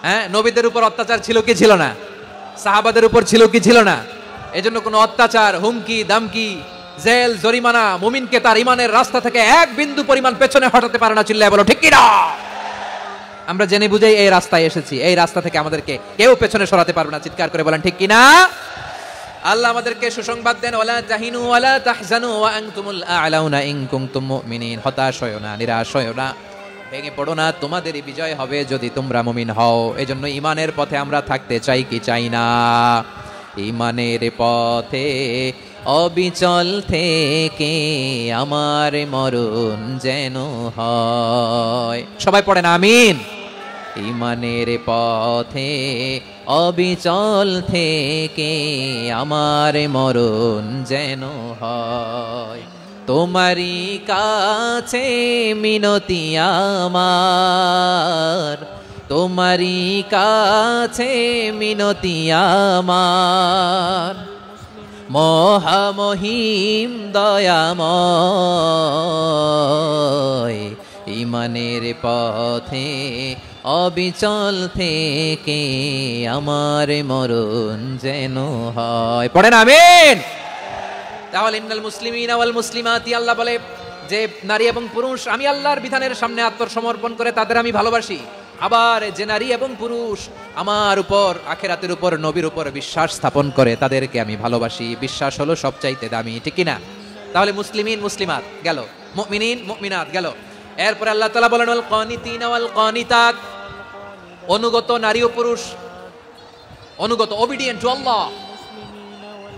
Speaker 1: হ্যাঁ, নবীদের উপর অত্যাচার ছিল কি ছিল না? সাহাবাদের উপর ছিল কি ছিল না? এজন্য কোনো অত্যাচার, হুমকি, দামকি, জেল, জরিমানা মুমিনকে তার ঈমানের রাস্তা থেকে এক বিন্দু পরিমাণ পেছনে হটাতে পারে না। চিল্লায় বলো ঠিক কি না? আমরা জেনে বুঝেই এই রাস্তায় এসেছি, এই রাস্তা থেকে আমাদেরকে কেউ পেছনে সরাতে পারবে না। চিৎকার করে বলেন ঠিক কি না? আল্লাহ আমাদেরকে সুসংবাদ দেন ওয়ালা তাহিনু ওয়ালা তাহজানু ওয়া আনতুমুল আ'লাউনা ইন কুনতুম মুমিনিন, হতাশ হয়ো না, নিরাশ হয়ো না, ভেঙে পড়ো না, তোমাদেরই বিজয় হবে যদি তোমরা মুমিন হও। এজন্য ঈমানের পথে আমরা থাকতে চাই কি চাই না? ঈমানের পথে অবিচল থেকে আমার মরণ যেন হয়। সবাই পড়েন আমিন। ঈমানের পথে অবিচল থেকে আমার মরণ যেন হয়, তোমারই কাছে মিনতি আমার, তোমারই কাছে মিনতি আমার, মহামহিম দয়াময়, ঈমানের পথে অবিচল থেকে আমার মরণ যেন হয়। পড়েন আমিন। তাহলে ইন্নাল মুসলিমিনা ওয়াল মুসলিমাতি, আল্লাহ বলে যে নারী এবং পুরুষ আমি আল্লাহর বিধানের সামনে আত্মসমর্পণ করে তাদের আমি ভালোবাসি। আবার যে নারী এবং পুরুষ আমার উপর, আখিরাতের উপর, নবীর উপর বিশ্বাস স্থাপন করে তাদেরকে আমি ভালোবাসি। বিশ্বাস হলো সবচাইতে দামি। ঠিক কি না? তাহলে মুসলিমিন মুসলিমাত গেল, মুমিনিন মুমিনাত গেল। এরপর আল্লাহ তাআলা বলেন ওয়াল কানিতিনা ওয়াল কানিতাত, অনুগত নারী ও পুরুষ, অনুগত, obedient to Allah,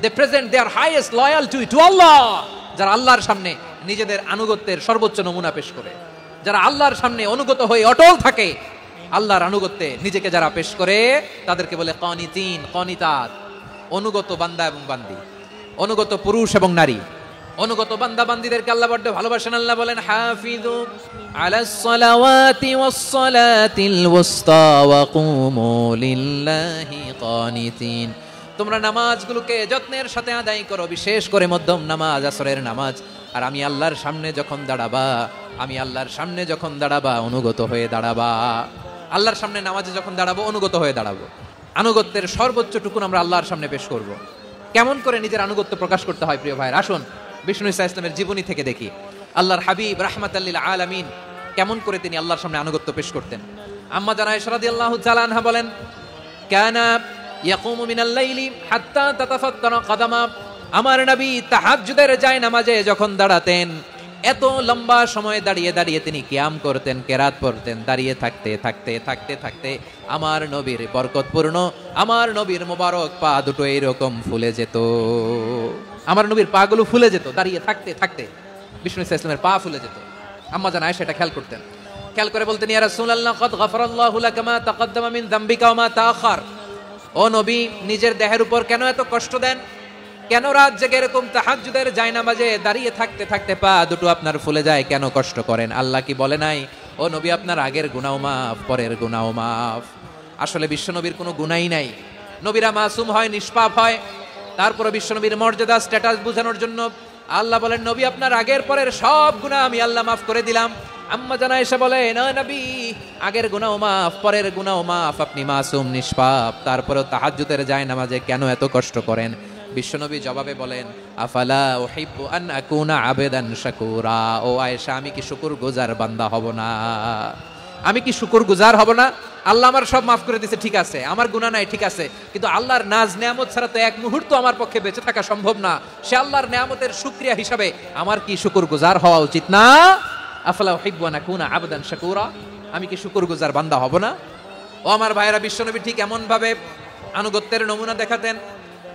Speaker 1: they present their highest loyalty to Allah, যারা আল্লাহর সামনে নিজেদের আনুগত্যের সর্বোচ্চ নমুনা পেশ করে, যারা আল্লাহর সামনে অনুগত হয়ে অটল থাকে, আল্লাহর আনুগত্যে নিজেকে যারা পেশ করে তাদেরকে বলে কানিতিন কানিতাত, অনুগত বান্দা এবং বান্দি, অনুগত পুরুষ এবং নারী। অনুগত বান্দা বান্দীদেরকে আল্লাহ বড় ভালোবাসেন। আল্লাহ বলেন হাফিজু আলাস সালাওয়াতি ওয়াস সালাতিল ওয়াসতা ওয়া কুমু লিল্লাহি কানিতিন। তোমরা নামাজগুলোকে যত্নের সাথে আদায় করো, বিশেষ করে মধ্যম নামাজ, আসরের নামাজ। আর আমি আল্লাহর সামনে যখন দাঁড়াবা অনুগত হয়ে দাঁড়াবা। আল্লাহর সামনে নামাজে যখন দাঁড়াবো অনুগত হয়ে দাঁড়াবো। আনুগত্যের সর্বোচ্চ টুকুন আমরা আল্লাহর সামনে পেশ করব। কেমন করে নিজের আনুগত্য প্রকাশ করতে হয় প্রিয় ভাইয়ের, আসুন বিষ্ণু ঈসা ইসলামের জীবনী থেকে দেখি। আল্লাহর হাবিব রাহমাতাল লিল আলামিন কেমন করে তিনি আল্লাহর সামনে আনুগত্য পেশ করতেন। আম্মা জানা আয়েশা রাদিয়াল্লাহু তাআলা আনহা বলেন, কানা ইয়াকুমু মিনাল লাইলি হাত্তা তাতাফাত্তারা কাদামা। আমার নবী তাহাজ্জুদের জায়নামাজে যখন দাঁড়াতেন, এত লম্বা সময় দাঁড়িয়ে দাঁড়িয়ে তিনি কিয়াম করতেন, কেরাত পড়তেন। দাঁড়িয়ে থাকতে থাকতে থাকতে থাকতে আমার নবীর বরকতপূর্ণ, আমার নবীর মোবারক পা দুটো এরকম ফুলে যেত। আমার নবীর পা গুলো ফুলে যেত দাঁড়িয়ে থাকতে থাকতে। বিষ্ণু ঈসা ইসলামের পা ফুলে যেত। আম্মা জান আয়েশা এটা খেয়াল করতেন। খেয়াল করে বলতেন, ইয়া রাসূলুল্লাহ কদ গফারাল্লাহু লাকা মা তাকদ্দামা মিন যামবিকা ওয়া মা তাআখার। ও নবী, নিজের দেহের উপর কেন এত কষ্ট দেন? কেন রাত জেগে এরকম তাহাজ্জুদের জায়নামাজে দাঁড়িয়ে থাকতে থাকতে পা দুটো আপনার ফুলে যায়? কেন কষ্ট করেন? আল্লাহ কি বলে নাই, ও নবী আপনার আগের গুনাহ মাফ, পরের গুনাহ মাফ? আসলে বিশ্বনবীর কোনো গুনাহই নাই। নবীরা মাসুম হয়, নিষ্পাপ হয়। তারপরে বিশ্বনবীর মর্যাদা, স্ট্যাটাস বোঝানোর জন্য আল্লাহ বলেন, নবী আপনার আগের পরের সব গুনাহ আমি আল্লাহ মাফ করে দিলাম। আম্মা জানা আয়েশা বলে, না নবী, আগের গুনাহ মাফ, পরের গুনাহ মাফ, আপনি মাসুম, নিষ্পাপ, তারপরেও তাহাজ্জুদের জায়নামাজে কেন এত কষ্ট করেন? বিশ্বনবী জবাবে বলেন, আফালা উহিব্বু আন আকুনা আবেদান শাকুরা। ও আয়েশা, আমি কি শুকরগুজার বান্দা হব না? আমি কি শুকরগুজার হব না? আল্লাহ আমার সব মাফ করে দিয়েছে, ঠিক আছে, আমার গুনাহ নাই, ঠিক আছে, কিন্তু আল্লাহর নাজ নেয়ামত ছাড়া তো এক মুহূর্ত আমার পক্ষে বেঁচে থাকা সম্ভব না। সে আল্লাহর নেয়ামতের শুকরিয়া হিসাবে আমার কি শুকরগুজার হওয়া উচিত না? আফালা উহিব্বু আন আকুনা আবেদান শাকুরা। আমি কি শুকরগুজার বান্দা হব না? ও আমার ভাইরা, বিশ্বনবী ঠিক এমন ভাবে আনুগত্যের নমুনা দেখাতেন।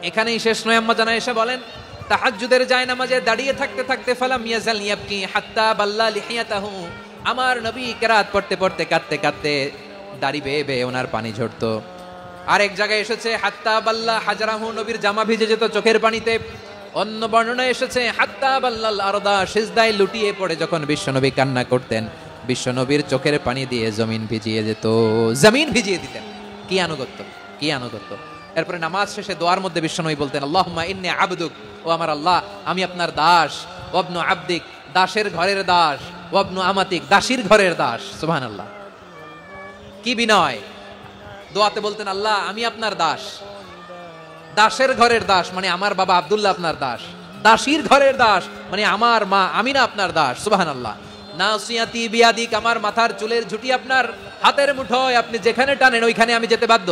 Speaker 1: এখানেই শেষ নয়। আম্মা জানা আয়েশা বলেন, তাহাজ্জুদের জায়নামাজে দাঁড়িয়ে থাকতে থাকতে ফালাম ইয়াজাল ইয়াবকি হাত্তা বাল্লা লিহিয়াতাহু। আমার নবী কেরাত পড়তে পড়তে কাঁদতে কাঁদতে দাড়ি বেয়ে বেয়ে ওনার পানি ঝরতো। আরেক জায়গায় এসেছে হাত্তা বাল্লা হাজারাহু, নবীর জামা ভিজে যেত চোখের পানিতে। অন্য বর্ণনায় এসেছে হাত্তা বাল্লাল আরদা, সিজদায় লুটিয়ে পড়ে যখন বিশ্বনবী কান্না করতেন, বিশ্বনবীর চোখের পানি দিয়ে জমিন ভিজিয়ে যেত, জমিন ভিজিয়ে দিতেন। কি আনুগত্য, কি আনুগত্য! এরপরে নামাজ শেষে দোয়ার মধ্যে বিশ্বনবী বলতেন, আল্লাহুম্মা ইন্নী আবদুক, ও আমার আল্লাহ আমি আপনার দাস, ওয়াবনু আবদিক, দাসের ঘরের দাস, ওয়াবনু আমাতিক, দাসীর ঘরের দাস। সুবহানাল্লাহ, কি বিনয়! দোয়াতে বলতেন, আল্লাহ আমি আপনার দাস, দাসের ঘরের দাস মানে আমার বাবা আব্দুল্লাহ আপনার দাস, দাসীর ঘরের দাস মানে আমার মা আমিনা আপনার দাস। সুবহানাল্লাহ। নাসিয়াতি বিয়াদিক, আমার মাথার চুলের ঝুঁটি আপনার হাতের মুঠোয়, আপনি যেখানে টানেন ওইখানে আমি যেতে বাধ্য।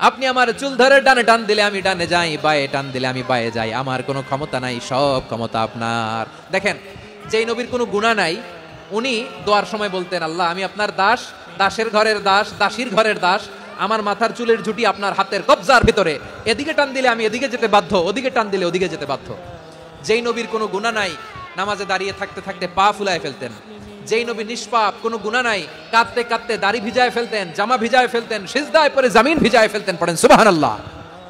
Speaker 1: আপনি আমার চুল ধরে ডানে টান দিলে আমি ডানে যাই, বায়ে টান দিলে আমি বায়ে যাই, আমার কোনো ক্ষমতা নাই, সব ক্ষমতা আপনার। দেখেন, যেই নবীর কোনো গুনাহ নাই উনি দোয়ার সময় বলতেন, আল্লাহ আমি আপনার দাস, দাসের ঘরের দাস, দাসীর ঘরের দাস, আমার মাথার চুলের ঝুঁটি আপনার হাতের কবজার ভিতরে, এদিকে টান দিলে আমি এদিকে যেতে বাধ্য, ওদিকে টান দিলে ওদিকে যেতে বাধ্য। যেই নবীর কোনো গুনাহ নাই নামাজে দাঁড়িয়ে থাকতে থাকতে পা ফুলায় ফেলতেন। যেই নবী নিষ্পাপ, কোনো গুনাহ নাই, কাঁদতে কাঁদতে দাড়ি ভিজায় ফেলতেন, জামা ভিজায় ফেলতেন, সিজদায় পড়ে জমিন ভিজায় ফেলতেন। পড়েন সুবহানাল্লাহ।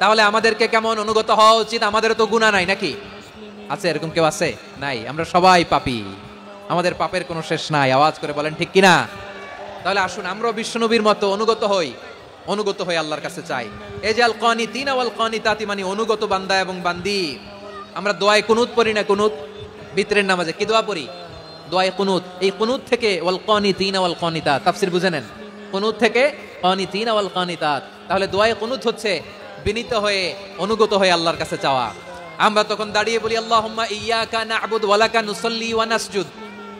Speaker 1: তাহলে আমাদেরকে কেমন অনুগত হওয়া উচিত? আমাদেরও তো গুনাহ নাই নাকি? আছে এরকম কেউ? আছে? নাই। আমরা সবাই পাপী, আমাদের পাপের কোনো শেষ নাই। আওয়াজ করে বলেন ঠিক কিনা? তাহলে আসুন আমরাও বিশ্বনবীর মতো অনুগত হই, অনুগত হয়ে আল্লাহর কাছে চাই। এই যে আল কানিতিনা ওয়াল কানিতাতি, মানে অনুগত বান্দা এবং বান্দি। আমরা দোয়ায়ে কুনুত পড়ি না? কুনুত বিতরের নামাজে কি দোয়া পড়ি? দোয়ায়ে কুনুত। এই কুনুত থেকে ওয়াল কানিতিনা ওয়াল কানিতাত, তাফসীর বুঝে নেন। কুনুত থেকে কানিতিনা ওয়াল কানিতাত। তাহলে দোয়ায়ে কুনুত হচ্ছে বিনীত হয়ে, অনুগত হয়ে আল্লাহর কাছে চাওয়া। আমরা তখন দাঁড়িয়ে বলি, আল্লাহুম্মা ইয়্যাকা না'বুদু ওয়া লাকা নুসাল্লি ওয়া নাসজুদ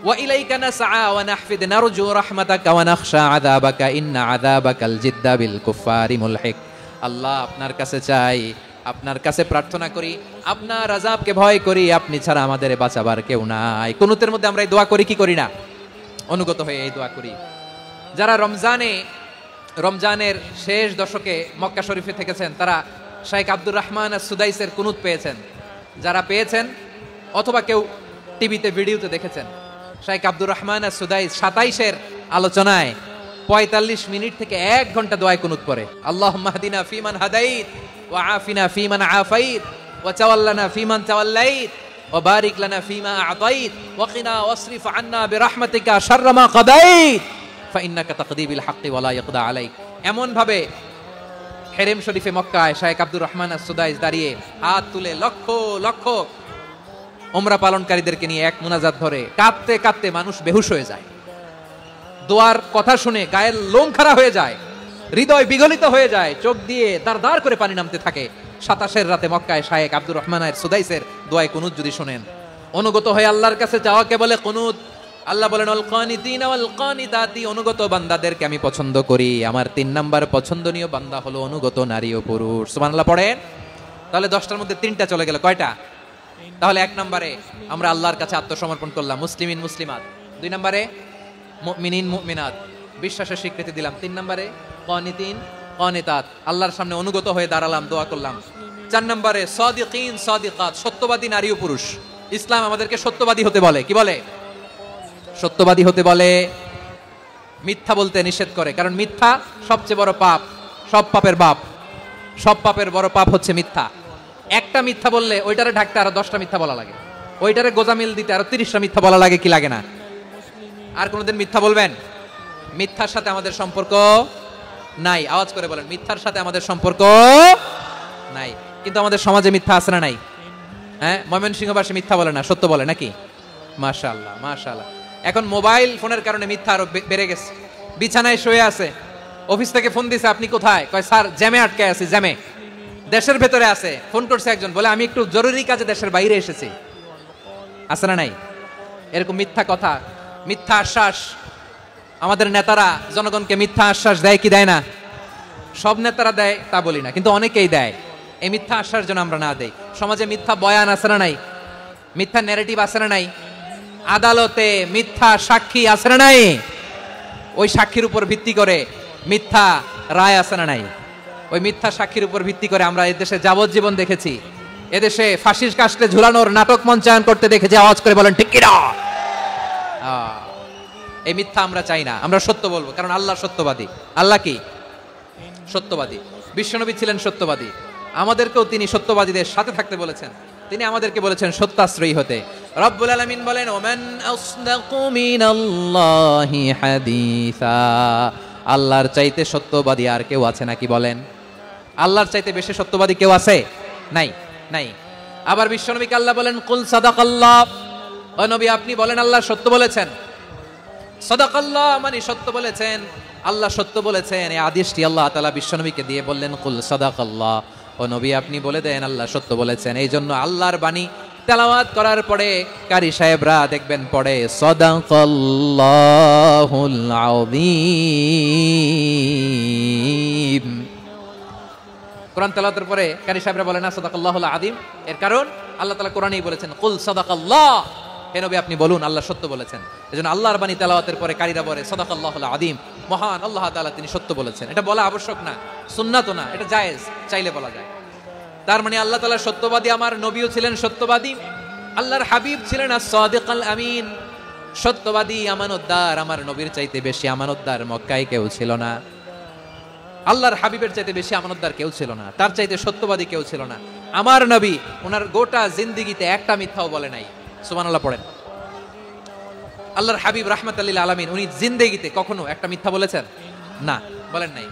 Speaker 1: ওয়া ইলাইকা নাসআ ওয়া নাহফিদ নারজু রাহমাতাকা ওয়া নাখশা আযাবাকা ইন্না আযাবাকাল জিদ্দা বিল কুফারি মুলহিক। আল্লাহ আপনার কাছে চাই, আপনার কাছে প্রার্থনা করি, আপনার আযাবকে ভয় করি, আপনি ছাড়া আমাদের বাঁচাবার কেউ নাই। কুনুতের মধ্যে আমরা এই দোয়া করি কি করি না? অনুগত হয়ে এই দোয়া করি। যারা রমজানের শেষ দশকে মক্কা শরীফে থেকেছেন তারা শাইখ আব্দুর রহমান আস-সুদাইসের কুনুত পেয়েছেন। যারা পেয়েছেন অথবা কেউ টিভিতে ভিডিওতে দেখেছেন, শাইখ আব্দুর রহমান আস-সুদাইস 27-এর আলোচনায় 45 মিনিট থেকে 1 ঘন্টা দোয়া কুনুত পড়ে। আল্লাহুম্মা হদিনা ফিমান হাদাইত ওয়া আফিনা ফিমান আফাইত ওয়া তাওয়াল্লানা ফিমান তাওয়াল্লাইত ওয়া বারিক লানা ফিমা আতাইত ওয়া কিনা ওয়াসরিফ আন্না বিরহমাতিকা শাররা মা কাদাইত ফাইন্নাকা তাকদি বিল হাক্কি ওয়া লা ইয়াকদা আলাইক। এমন ভাবে হেরেম শরীফে মক্কায় শায়েখ আব্দুর রহমান আস-সুদাইস দাঁড়িয়ে হাত তুলে লক্ষ লক্ষ উমরা পালনকারীদেরকে নিয়ে এক মুনাজাত ধরে কাঁদতে কাঁদতে মানুষ বেহুশ হয়ে যায়। দোয়ার কথা শুনে গায়ের লোম খাড়া হয়ে যায়, হৃদয় বিগলিত হয়ে যায়, চোখ দিয়ে দাঁড় দাঁড় করে পানি নামতে থাকে। 27 রাতে মক্কায় শায়েখ আব্দুর রহমান আস-সুদাইসের দোয়ায় কুনুত যদি শোনেন, অনুগত হয়ে আল্লাহর কাছে চাওয়াকে বলে কুনুত। আল্লাহ বলেন আল কানিতিনা ওয়াল কানিতাতি, অনুগত বান্দাদেরকে আমি পছন্দ করি। আমার 3 নাম্বার পছন্দনীয় বান্দা হলো অনুগত নারী ও পুরুষ। সুবহানাল্লাহ পড়েন। তাহলে 10টার মধ্যে 3টা চলে গেল, কয়টা? তাহলে 1 নম্বরে আমরা আল্লাহর কাছে আত্মসমর্পণ করলাম, মুসলিমিন মুসলিমাত। 2 নম্বরে মুমিনিন মুমিনাত, বিশ্বাসের স্বীকৃতি দিলাম। 3 নম্বরে কানিতিন কানিতাত, আল্লাহর সামনে অনুগত হয়ে দাঁড়ালাম, দোয়া করলাম। 4 নম্বরে সাদিকিন সাদিকাত, সত্যবাদী নারী ও পুরুষ। ইসলাম আমাদেরকে সত্যবাদী হতে বলে। কি বলে? সত্যবাদী হতে বলে, মিথ্যা বলতে নিষেধ করে। কারণ মিথ্যা সবচেয়ে বড় পাপ, সব পাপের বাপ। সব পাপের বড় পাপ হচ্ছে মিথ্যা। একটা মিথ্যা বললে ওইটারে ঢাকতে আরো 10টা মিথ্যা বলা লাগে, ওইটারে গোজামিল দিতে আরো 30টা মিথ্যা বলা লাগে, কি লাগে না? আর কোনোদিন মিথ্যা বলবেন? মিথ্যার সাথে আমাদের সম্পর্ক নাই। আওয়াজ করে বলেন, মিথ্যার সাথে আমাদের সম্পর্ক নাই। কিন্তু আমাদের সমাজে মিথ্যা আছে না নাই? হ্যাঁ, ময়মনসিংহবাসী মিথ্যা বলে না, সত্য বলে নাকি? মাশাআল্লাহ মাশাআল্লাহ। এখন মোবাইল ফোনের কারণে মিথ্যা আরো বেড়ে গেছে। বিছানায় শুয়ে আছে, অফিস থেকে ফোন দিছে, আপনি কোথায়? কয় স্যার জ্যামে আটকে আছি। জ্যামে? দেশের ভেতরে আছে। ফোন করছে একজন, বলে আমি একটু জরুরি কাজে দেশের বাইরে এসেছি। আছে না নাই? এরকম মিথ্যা কথা, মিথ্যা আশ্বাস। আমাদের নেতারা জনগণকে মিথ্যা আশ্বাস দেয় কি দেয় না? সব নেতারা দেয় তা বলি না, কিন্তু অনেকেই দেয়। এই মিথ্যা আশ্বাস যেন আমরা না দেই। সমাজে মিথ্যা বয়ান আছে না নাই? মিথ্যা ন্যারেটিভ আছে না নাই? আদালতে মিথ্যা সাক্ষী আছে না নাই? ওই সাক্ষীর উপর ভিত্তি করে মিথ্যা রায় আছে না নাই? ওই মিথ্যা সাক্ষীর উপর ভিত্তি করে আমরা এদেশে যাবজ্জীবন দেখেছি, এদেশে ফাঁসির কাস্টে ঝুলানোর নাটক মঞ্চায়ন করতে দেখেছি। আওয়াজ করে বলেন ঠিক কিনা? এই মিথ্যা আমরা চাই না, আমরা সত্য বলবো। কারণ আল্লাহ সত্যবাদী। আল্লাহ কি? সত্যবাদী। বিশ্বনবী ছিলেন সত্যবাদী, আমাদেরকেও তিনি সত্যবাদীদের সাথে থাকতে বলেছেন। তিনি আমাদেরকে বলেছেন সত্যাশ্রয়ী হতে। রব্বুল আলামিন বলেন ওমান আসদাকু মিনাল্লাহি হাদিসা, আল্লাহর চাইতে সত্যবাদী আর কেউ আছে নাকি বলেন? আল্লাহর চাইতে বেশি সত্যবাদী কেউ আছে? নাই, নাই। আবার বিশ্বনবীকে আল্লাহ বলেন কুল সাদাকাল্লাহ, ও নবী আপনি বলেন আল্লাহ সত্য বলেছেন। সাদাকাল্লাহ মানে সত্য বলেছেন, আল্লাহ সত্য বলেছেন। এই আদেশটি আল্লাহ তাআলা বিশ্বনবীকে দিয়ে বললেন কুল সাদাকাল্লাহ, ও নবী আপনি বলে দেন আল্লাহ সত্য বলেছেন। এই জন্য আল্লাহর বাণী তেলাওয়াত করার পরে কারি সাহেবরা দেখবেন পড়ে সাদাকাল্লাহুল আযীম। কোরআন তেলাওয়াতের পরে কারি সাহেবরা বলে না সাদাকাল্লাহুল আযীম, এর কারণ আল্লাহ তাআলা কোরআনেই বলেছেন কুল সাদাকাল্লাহ, হে নবী আপনি বলুন আল্লাহ সত্য বলেছেন। এজন্য আল্লাহর বাণী তেলাওয়াতের পরে কারিরা বলে সাদাকাল্লাহুল আযীম, মহান আল্লাহ তাআলা তিনি সত্য বলেছেন। এটা বলা আবশ্যক না, সুন্নাতও না, এটা জায়েজ, চাইলে বলা যায়। তার মানে আল্লাহ তাআলা সত্যবাদী, আমার নবীও ছিলেন সত্যবাদী, আল্লাহর হাবিব ছিলেন আস-সাদিকুল আমিন, সত্যবাদী আমানতদার। আমার নবীর চাইতে বেশি আমানতদার মক্কায় কেউ ছিল না, আল্লাহর হাবিবের চাইতে বেশি আমানতদার কেউ ছিল না, তার চাইতে সত্যবাদী কেউ ছিল না। আমার নবী ওনার গোটা জিন্দেগিতে একটা মিথ্যাও বলে নাই। সুবহানাল্লাহ পড়েন। আল্লাহর হাবিব রাহমাতাল লিল আলামিন উনি জিন্দেগিতে কখনো একটা মিথ্যা বলেছেন? না, বলেন নাই।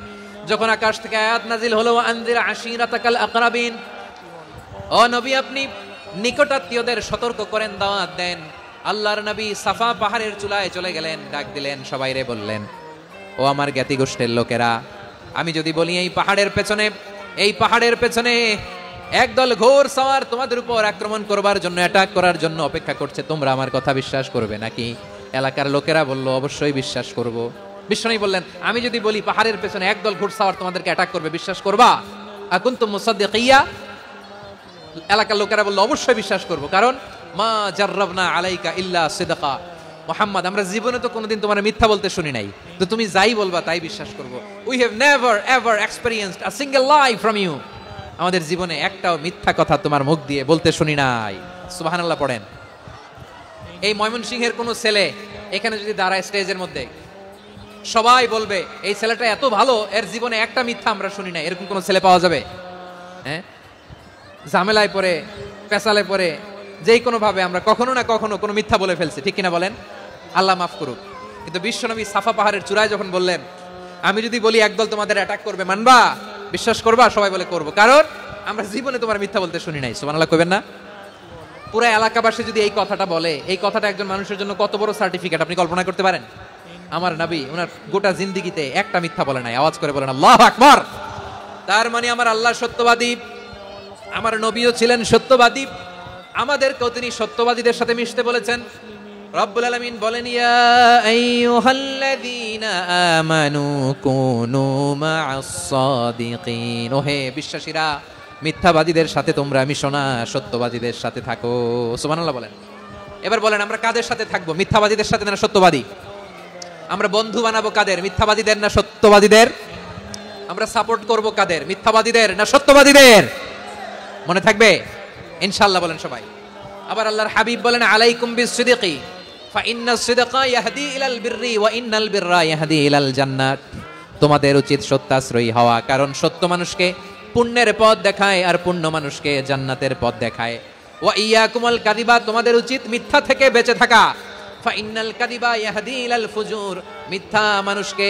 Speaker 1: যখন আকাশ থেকে আয়াত নাজিল হলো আনজির আশিরাতাকাল আকরাবিন, ও নবী আপনি নিকটাত্মীয়দের সতর্ক করেন, দাওয়াত দেন। আল্লাহর নবী সাফা পাহাড়ের চূড়ায় চলে গেলেন, ডাক দিলেন, সবাইরে বললেন ও আমার জ্ঞাতি গোষ্ঠীর লোকেরা, আমি যদি বলি এই পাহাড়ের পেছনে একদল ঘোর সওয়ার তোমাদের উপর আক্রমণ করবার জন্য, অ্যাটাক করার জন্য অপেক্ষা করছে, তোমরা আমার কথা বিশ্বাস করবে নাকি? এলাকার লোকেরা বলল অবশ্যই বিশ্বাস করব। বিশ্বনবী বললেন আমি যদি বলি পাহাড়ের পেছনে একদল ঘোড়সওয়ার তোমাদেরকে অ্যাটাক করবে, বিশ্বাস করবা? আকুনতুম মুসাদ্দিকিয়া? এলাকার লোকেরা বলল অবশ্যই বিশ্বাস করব, কারণ মা জাররাবনা আলাইকা ইল্লা সিদকা, মুহাম্মদ আমরা জীবনে তো কোনোদিন তোমার মিথ্যা বলতে শুনি নাই, তো তুমি যাই বলবা তাই বিশ্বাস করব। We have never ever experienced a single lie from you, আমাদের জীবনে একটাও মিথ্যা কথা তোমার মুখ দিয়ে বলতে শুনি নাই। সুবহানাল্লাহ পড়েন। এই ময়মনসিংহের কোন ছেলে এখানে যদি দাঁড়ায় স্টেজের মধ্যে, সবাই বলবে এই ছেলেটা এত ভালো, এর জীবনে একটা মিথ্যা আমরা শুনি না। এরকম কোন ছেলে পাওয়া যাবে? হ্যাঁ, ঝামেলায় পড়ে, পেশালে পড়ে, যেই কোনো ভাবে আমরা কখনো না কখনো কোনো মিথ্যা বলে ফেলছি, ঠিক কিনা বলেন? আল্লাহ মাফ করুক। কিন্তু বিশ্বনবী সাফা পাহাড়ের চূড়ায় যখন বললেন, আমি যদি বলি একদল তোমাদের অ্যাটাক করবে, মানবা? বিশ্বাস করবা? সবাই বলে করবো, কারণ আমরা জীবনে তোমার মিথ্যা বলতে শুনি নাই। সুবহানাল্লাহ কইবেন না? পুরো এলাকাবাসী যদি এই কথাটা বলে, এই কথাটা একজন মানুষের জন্য কত বড় সার্টিফিকেট আপনি কল্পনা করতে পারেন? আমার নবী ওনার গোটা জিন্দেগিতে একটা মিথ্যা বলে নাই। আওয়াজ করে বলেন আল্লাহু আকবার। তার মানে আমার আল্লাহ সত্যবাদী, আমার নবীও ছিলেন সত্যবাদী, আমাদেরকেও তিনি সত্যবাদীদের সাথে মিশতে বলেছেন। রব্বুল আলামিন বলেন, ইয়া আইয়ুহাল্লাযীনা আমানু কুনু মা'আস সাদিকিন, ওহে বিশ্বাসীরা, মিথ্যাবাদীদের সাথে তোমরা মিশো না, সত্যবাদীদের সাথে থাকো। সুবহানাল্লাহ বলেন। এবার বলেন আমরা কাদের সাথে থাকবো? মিথ্যাবাদীদের সাথে না সত্যবাদী? আমরা বন্ধু বানাবো কাদের? মিথ্যাবাদীদের না সত্যবাদীদের? আমরা সাপোর্ট করব কাদের? মিথ্যাবাদীদের না সত্যবাদীদের? মনে থাকবে ইনশাআল্লাহ বলেন সবাই। আবার আল্লাহর হাবিব বলেন, আলাইকুম বিসসিদকি ফা ইন্নাস সিদকা ইয়াহদি ইলাল বিররি ওয়া ইন্নাল বিররা ইয়াহদি ইলাল জান্নাত। তোমাদের উচিত সত্যাশ্রয়ী হওয়া, কারণ সত্য মানুষকে পুণ্যের পথ দেখায় আর পুণ্য মানুষকে জান্নাতের পথ দেখায়। ওয়া ইয়াকুমুল কাযিবা, তোমাদের উচিত মিথ্যা থেকে বেঁচে থাকা। ফা ইন্নাল কাযিবা ইয়াহদি ইলাল ফুজুর, মিথ্যা মানুষকে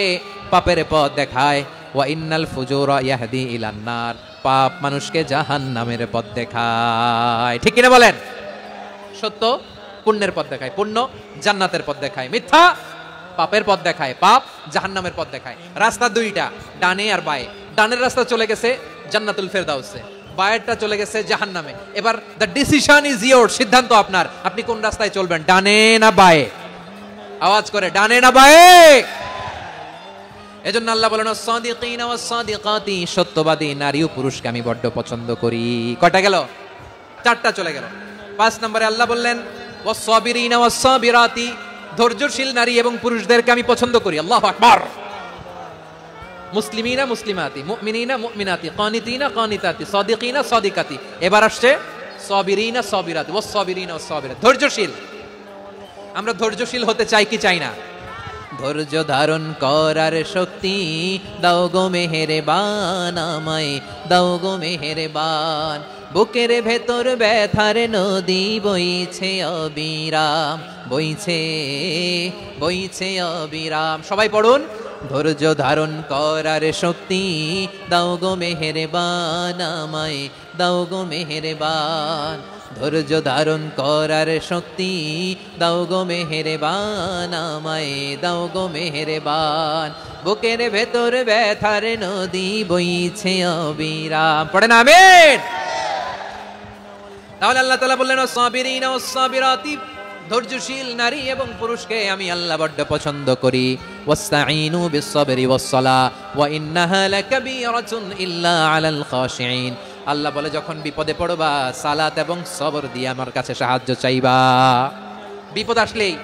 Speaker 1: পাপের পথ দেখায়। ওয়া ইন্নাল ফুজুরা ইয়াহদি ইলান নার, পাপ মানুষকে জাহান্নামের পথ দেখায়। ঠিক কিনা বলেন? সত্য পুণ্যের পথ দেখায়, পুণ্য জান্নাতের পথ দেখায়, মিথ্যা পাপের পথ দেখায়, পাপ জাহান্নামের পথ দেখায়। রাস্তা দুইটা, ডানে আর বায়ে। ডানের রাস্তা চলে গেছে জান্নাতুল ফেরদাউসে, বায়েরটা চলে গেছে জাহান্নামে। এবার দ্য ডিসিশন ইজ ইয়োর, সিদ্ধান্ত আপনার, আপনি কোন রাস্তায় চলবেন, ডানে না বায়ে? আওয়াজ করে, ডানে না বায়ে? এজন্য আল্লাহ বলেন, সাদিকিনা ওয়াস সাদিকাতি, সত্যবাদী নারী ও পুরুষকে আমি বড্ড পছন্দ করি। কয়টা গেল? চারটা চলে গেল। 5 নম্বরে আল্লাহ বললেন, ওয়াস সাবিরিনা ওয়াস সাবিরাতি, ধৈর্যশীল নারী এবং পুরুষদেরকে আমি পছন্দ করি। আল্লাহু আকবার। মুসলিমিনা মুসলিমাতি, মুমিনিনা মুমিনাতি, কানিতিনা কানিতাতি, সাদিকিনা সাদিকাতি। এবার আসছে সাবিরিনা সাবিরাতি, ওয়াস সাবিরিনা ওয়াস সাবিরাত, ধৈর্যশীল। আমরা ধৈর্যশীল হতে চাই কি চাই না? ধৈর্য ধারণ করার শক্তি দাও গো মেহেরবান, আমায় দাও গো মেহেরবান। বুকের ভেতর ব্যথার নদী বইছে অবিরাম, বইছে বইছে অবিরাম। সবাই পড়ুন, ধৈর্য ধারণ করার শক্তি দাও গো মেহেরবান, আমায় দাও গো মেহেরবান। ধৈর্য ধারণ করার শক্তি দাও গো মেহেরবান, আমায় দাও গো মেহেরবান। বুকের ভেতর ব্যথার নদী বইছে অবিরাম। পড়েন আমিন। তাহলে আল্লাহ তাআলা বললেন, সাবিরিনা ওয়াস সাবিরাতি, ধৈর্যশীল নারী এবং পুরুষকে আমি আল্লাহ বড্ড পছন্দ করি। ওয়াস্তাঈনু বিস-সাবরি ওয়াস-সালাহ ওয়া ইন্নাহা লাকাবীরাতুন ইল্লা আলাল খাশিঈন। আল্লাহ বলে, যখন বিপদে পড়বা সালাত এবং সবর দিয়ে আমার কাছে সাহায্য চাইবা। বিপদ আসলেই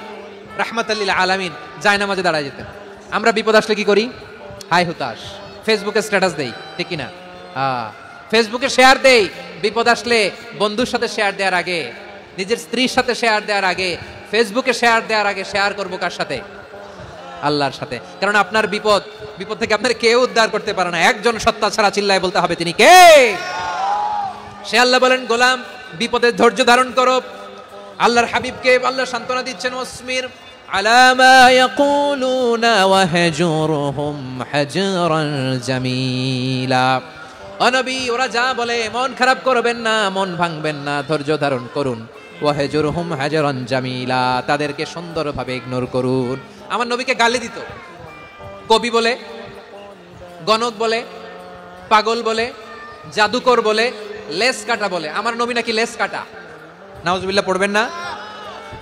Speaker 1: রাহমাতাল লিল আলামিন জায়নামাজে দাঁড়ায় যেতেন। আমরা বিপদ আসলে কি করি? হাই হুতাশ, ফেসবুকে স্ট্যাটাস দেই, ঠিক কিনা? ফেসবুকে শেয়ার দেই। বিপদ আসলে বন্ধুর সাথে শেয়ার দেওয়ার আগে, নিজের স্ত্রীর সাথে শেয়ার দেওয়ার আগে, ফেসবুকে শেয়ার দেওয়ার আগে শেয়ার করবো কার সাথে? আল্লাহর সাথে। কারণ আপনার বিপদ থেকে আপনার কেউ উদ্ধার করতে পারে না, একজন সত্তা ছাড়া। চিল্লায় বলতে হবে, তিনি কে? সে আল্লাহ বলেন, গোলাম বিপদে ধৈর্য ধারণ করো। আল্লাহর হাবিবকে আল্লাহ সান্ত্বনা দিচ্ছেন, ওয়াসমির আলা মা ইয়াকুলুনা ওয়াহজুরহুম হাজরান জামিলা। ও নবী, ওরা যা বলে মন খারাপ করবেন না, মন ভাঙবেন না, ধৈর্য ধারণ করুন। ওয়াহজুরহুম হাজরান জামিলা, তাদেরকে সুন্দরভাবে ইগনোর করুন। আমার নবীকে গালি দিত কবি বলে, গণক বলে, পাগল বলে, জাদুকর বলে, লেস কাটা বলে। আমার নবী নাকি লেস কাটা? নাউজুবিল্লাহ পড়বেন না?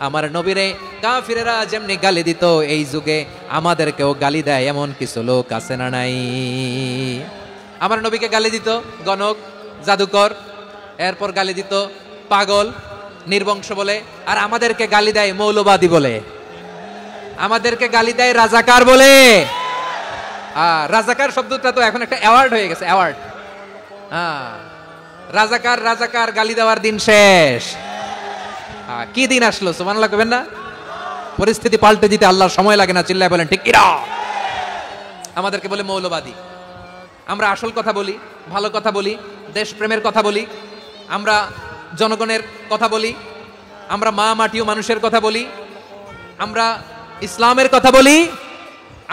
Speaker 1: আমার নবীরে কাফিরেরা যেমনি গালি দিত, এই যুগে আমাদেরকেও গালি দেয় এমন কিছু লোক আছে না নাই? আমার নবীকে গালি দিত গণক, জাদুকর, এরপর গালি দিত পাগল, নির্বংশ বলে, আর আমাদেরকে গালি দেয় মৌলবাদী বলে, আমাদেরকে গালি দেয় রাজাকার বলে। রাজাকার শব্দটা তো এখন একটা অ্যাওয়ার্ড হয়ে গেছে, অ্যাওয়ার্ড। রাজাকার রাজাকার গালি দেওয়ার দিন শেষ। কি দিন আসলো? সুবহানাল্লাহ কইবেন না? পরিস্থিতি পাল্টে দিতে আল্লাহর সময় লাগে না। চিল্লায় বলেন ঠিক কিনা? আমাদেরকে বলে মৌলবাদী। আমরা আসল কথা বলি, ভালো কথা বলি, দেশপ্রেমের কথা বলি, আমরা জনগণের কথা বলি, আমরা মা মাটি ও মানুষের কথা বলি, আমরা ইসলামের কথা বলি,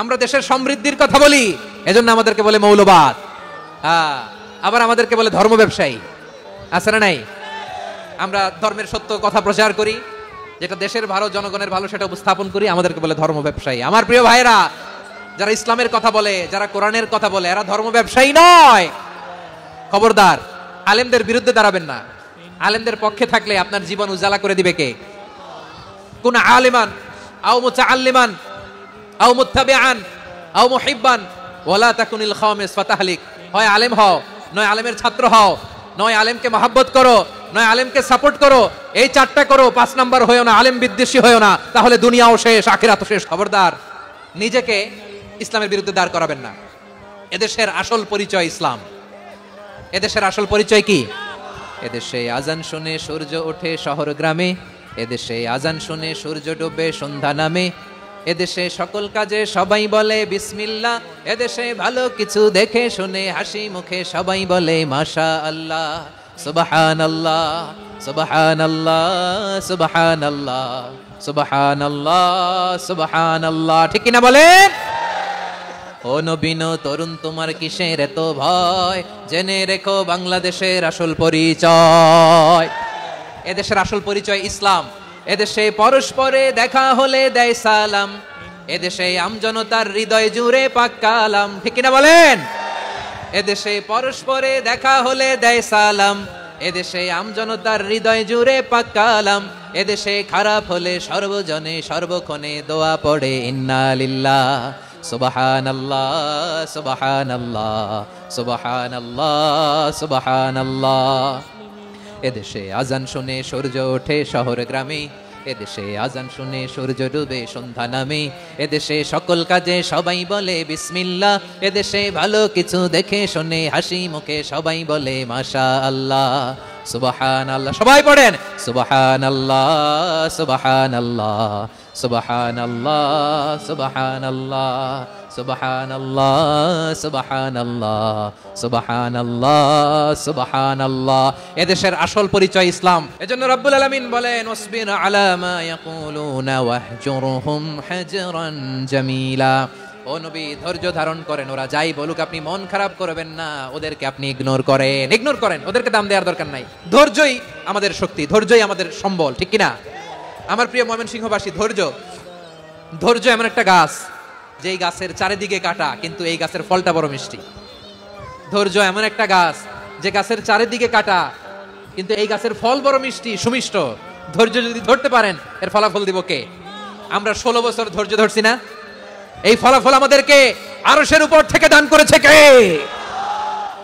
Speaker 1: আমরা দেশের সমৃদ্ধির কথা বলি, এজন্য আমাদেরকে বলে মৌলবাদ। আবার আমাদেরকে বলে ধর্ম ব্যবসায়ী, আছে না নাই? আমরা ধর্মের সত্য কথা প্রচার করি, যেটা দেশের ভালো, জনগণের ভালো, সেটা উপস্থাপন করি, আমাদেরকে বলে ধর্ম ব্যবসায়ী। আমার প্রিয় ভাইরা, যারা ইসলামের কথা বলে, যারা কোরআনের কথা বলে, এরা ধর্ম ব্যবসায়ী নয়। খবরদার, আলেমদের বিরুদ্ধে দাঁড়াবেন না। আলেমদের পক্ষে থাকলে আপনার জীবন উজালা করে দিবে কে? কোন আলিমান আও মুতাআল্লিমান আও মুত্তাবিআন আও মুহিব্বান ওয়ালা তাকুনিল খামিস ফাতাহলিক। হয় আলেম হও, নয় আলেমের ছাত্র হও, নয় আলেমকে মহব্বত করো, নয় আলেমকে সাপোর্ট করো। এই চারটা করো, 5 নাম্বার হয়েও না, আলেম বিদ্বেষী হয়েও না, তাহলে দুনিয়াও শেষ, আখিরাতও শেষ। খবরদার, নিজেকে ইসলামের বিরুদ্ধে দাঁড় করাবেন না। এদেশের আসল পরিচয় ইসলাম। এদেশের আসল পরিচয় কি? এদেশে আজান শুনে সূর্য ওঠে শহর গ্রামে, এদেশে আজান শুনে সূর্য ডুবে সন্ধ্যা নামে, এদেশে সকল কাজে সবাই বলে বিসমিল্লাহ, এদেশে ভালো কিছু দেখে শুনে হাসি মুখে সবাই বলে মাশা আল্লাহ, সুবহানাল্লাহ, সুবহানাল্লাহ, সুবহানাল্লাহ, সুবহানাল্লাহ, সুবহানাল্লাহ। ঠিক কিনা বলেন? ও নবীন তরুণ, তোমার কিসের এত ভয়? জেনে রেখো বাংলাদেশের আসল পরিচয়। এদেশের আসল পরিচয় ইসলাম। এদেশে পরস্পরে দেখা হলে দেয় সালাম, এদেশে আমজনতার হৃদয় জুড়ে পাক কালাম। ঠিক কিনা বলেন? এদেশে পরস্পরে দেখা হলে দেয় সালাম, এদেশে আমজনতার হৃদয় জুড়ে পাক কালাম, এদেশে খারাপ হলে সর্বজনে সর্বক্ষণে দোয়া পড়ে ইন্না লিল্লাহ, সুবহানাল্লাহ, সুবহানাল্লাহ, সুবহানাল্লাহ, সুবহানাল্লাহ। এদেশে আজান শুনে সূর্য ওঠে শহর গ্রামে, এদেশে আজান শুনে সূর্য ডুবে সন্ধ্যা নামে, এদেশে সকল কাজে সবাই বলে বিসমিল্লাহ, এদেশে ভালো কিছু দেখে শুনে হাসি মুখে সবাই বলে মাশা আল্লাহ, সুবহানাল্লাহ। সবাই পড়েন সুবহানাল্লাহ, সুবহানাল্লাহ, সুবহানাল্লাহ, সুবহানাল্লাহ, সুবহানাল্লাহ, সুবহানাল্লাহ, সুবহানাল্লাহ, সুবহানাল্লাহ। এদেশের আসল পরিচয় ইসলাম। এজন্য রব্বুল আলামিন বলেন ওয়াসবির আলা মা ইয়াকুলুনা ওয়াহজুরহুম হাজরান জামিলা। ও নবী, ধৈর্য ধারণ করেন, ওরা যাই বলুক আপনি মন খারাপ করবেন না, ওদেরকে আপনি ইগনোর করেন, ওদেরকে দাম দেওয়ার দরকার নাই। ধৈর্যই আমাদের শক্তি, ধৈর্যই আমাদের সম্বল। ঠিক কিনা? আমার প্রিয় ময়মনসিংহবাসী, ধৈর্য এমন একটা গাছ, যেই গাছের চারিদিকে কাটা, কিন্তু এই গাছের ফলটা বড় মিষ্টি। ধৈর্য এমন একটা গাছ, যে গাছের চারিদিকে কাটা, কিন্তু এই গাছের ফল বড় মিষ্টি, সুমিষ্ট। ধৈর্য যদি ধরতে পারেন, এর ফলাফল দিব কে? আমরা 16 বছর ধৈর্য ধরছি না? এই ফলাফল আমাদেরকে আরশের উপর থেকে দান করেছে কে?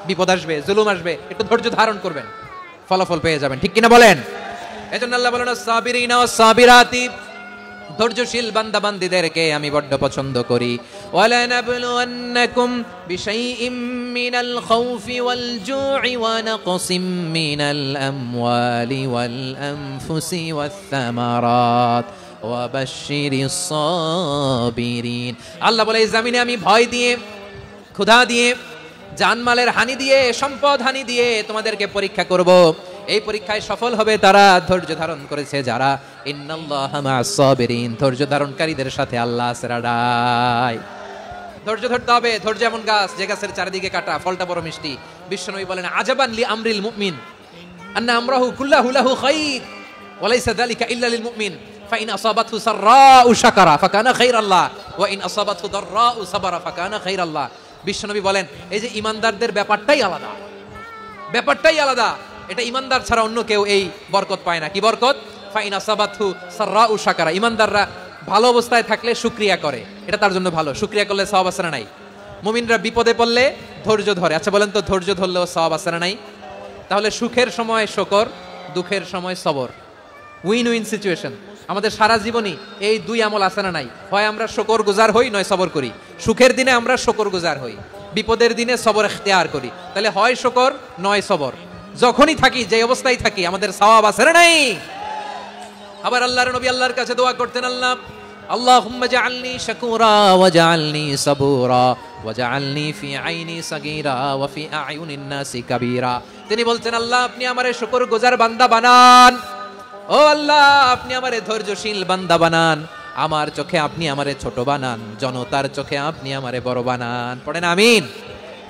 Speaker 1: বিপদ আসবে, জুলুম আসবে, একটু ধৈর্য ধারণ করবেন, ফলাফল পেয়ে যাবেন। ঠিক কিনা বলেন? এজন্য আল্লাহ বলেন সাবিরিনা ওয়াস সাবিরাতি, ধৈর্যশীল বান্দা বান্দীদেরকে আমি বড্ড পছন্দ করি। ওয়ালা নাবলুওয়ান্নাকুম বিশাইইম মিনাল খাউফি ওয়াল জু'i ওয়া নাকসিম মিনাল আমওয়ালি ওয়াল আনফুসি ওয়াস সামারাত ওয়া বাশশিরিস সাবিরিন। আল্লাহ বলে, এই জমিনে আমি ভয় দিয়ে, ক্ষুধা দিয়ে, জানমালের হানি দিয়ে, সম্পদ হানি দিয়ে তোমাদেরকে পরীক্ষা করব। এই পরীক্ষায় সফল হবে তারা ধৈর্য ধারণ করেছে যারা। ইন্নাল্লাহা মা'আস সাবিরিন, ধৈর্য ধারণকারীদের সাথে আল্লাহ আছে রাডাই। ধৈর্য ধরতে হবে। ধৈর্য এমন গাছ, যে গাছের চারিদিকে কাটা, ফলটা বড় মিষ্টি। বিশ্বনবী বলেন আজাবান লি আমরিল মুমিন আন্না আমরাহু কুল্লাহু লাহু খাইর ওয়া লাইসা যালিকা ইল্লা লিল মুমিন ফাইন আসাবাতহু সাররাউ শাকারা ফাকানা খাইরাল্লাহ ওয়া ইন আসাবাতহু দাররাউ সাবারা ফাকানা খাইরাল্লাহ। বিশ্বনবী বলেন, এই যে ইমানদারদের ব্যাপারটাই আলাদা, ব্যাপারটাই আলাদা। এটা ইমানদার ছাড়া অন্য কেউ এই বরকত পায় না। কি বরকত? ফাইন আসাবাতহু সাররাউ শাকারা। ইমানদাররা ভালো অবস্থায় থাকলে শুকরিয়া করে, এটা তার জন্য ভালো। শুকরিয়া করলে সওয়াব আছে না নাই? মুমিনরা বিপদে পড়লে ধৈর্য ধরে। আচ্ছা বলেন তো, ধৈর্য ধরলেও সওয়াব আছে না নাই? তাহলে সুখের সময় শুকর, দুঃখের সময় সবর, উইন উইন সিচুয়েশন। আমাদের সারা জীবনই এই দুই আমল আছে না নাই? হয় আমরা শুকর গুজার হই, নয় সবর করি। সুখের দিনে আমরা শুকর গুজার হই, বিপদের দিনে সবর ইখতিয়ার করি। তাহলে হয় শুকর নয় সবর। যখনই থাকি, যে অবস্থায় থাকি, আমাদের সওয়াব আছে না নাই? আবার আল্লাহর নবী আল্লাহর কাছে দোয়া করতেন, আল্লাহুম্মা জাআলনি শাকুরা ওয়া জাআলনি সাবুরা ওয়া জাআলনি ফি আইনি সাগীরা ওয়া ফি আয়ুনিন নাসি কাবীরা। তিনি বলতেন, আল্লাহ আপনি আমারে শুকরগুজার বান্দা বানান। ও ও আল্লাহ, আপনি আমারে ধৈর্যশীল বান্দা বানান, আমার চোখে আপনি আমারে ছোট বানান, জনতার চোখে আপনি আমারে বড় বানান। পড়েন আমিন।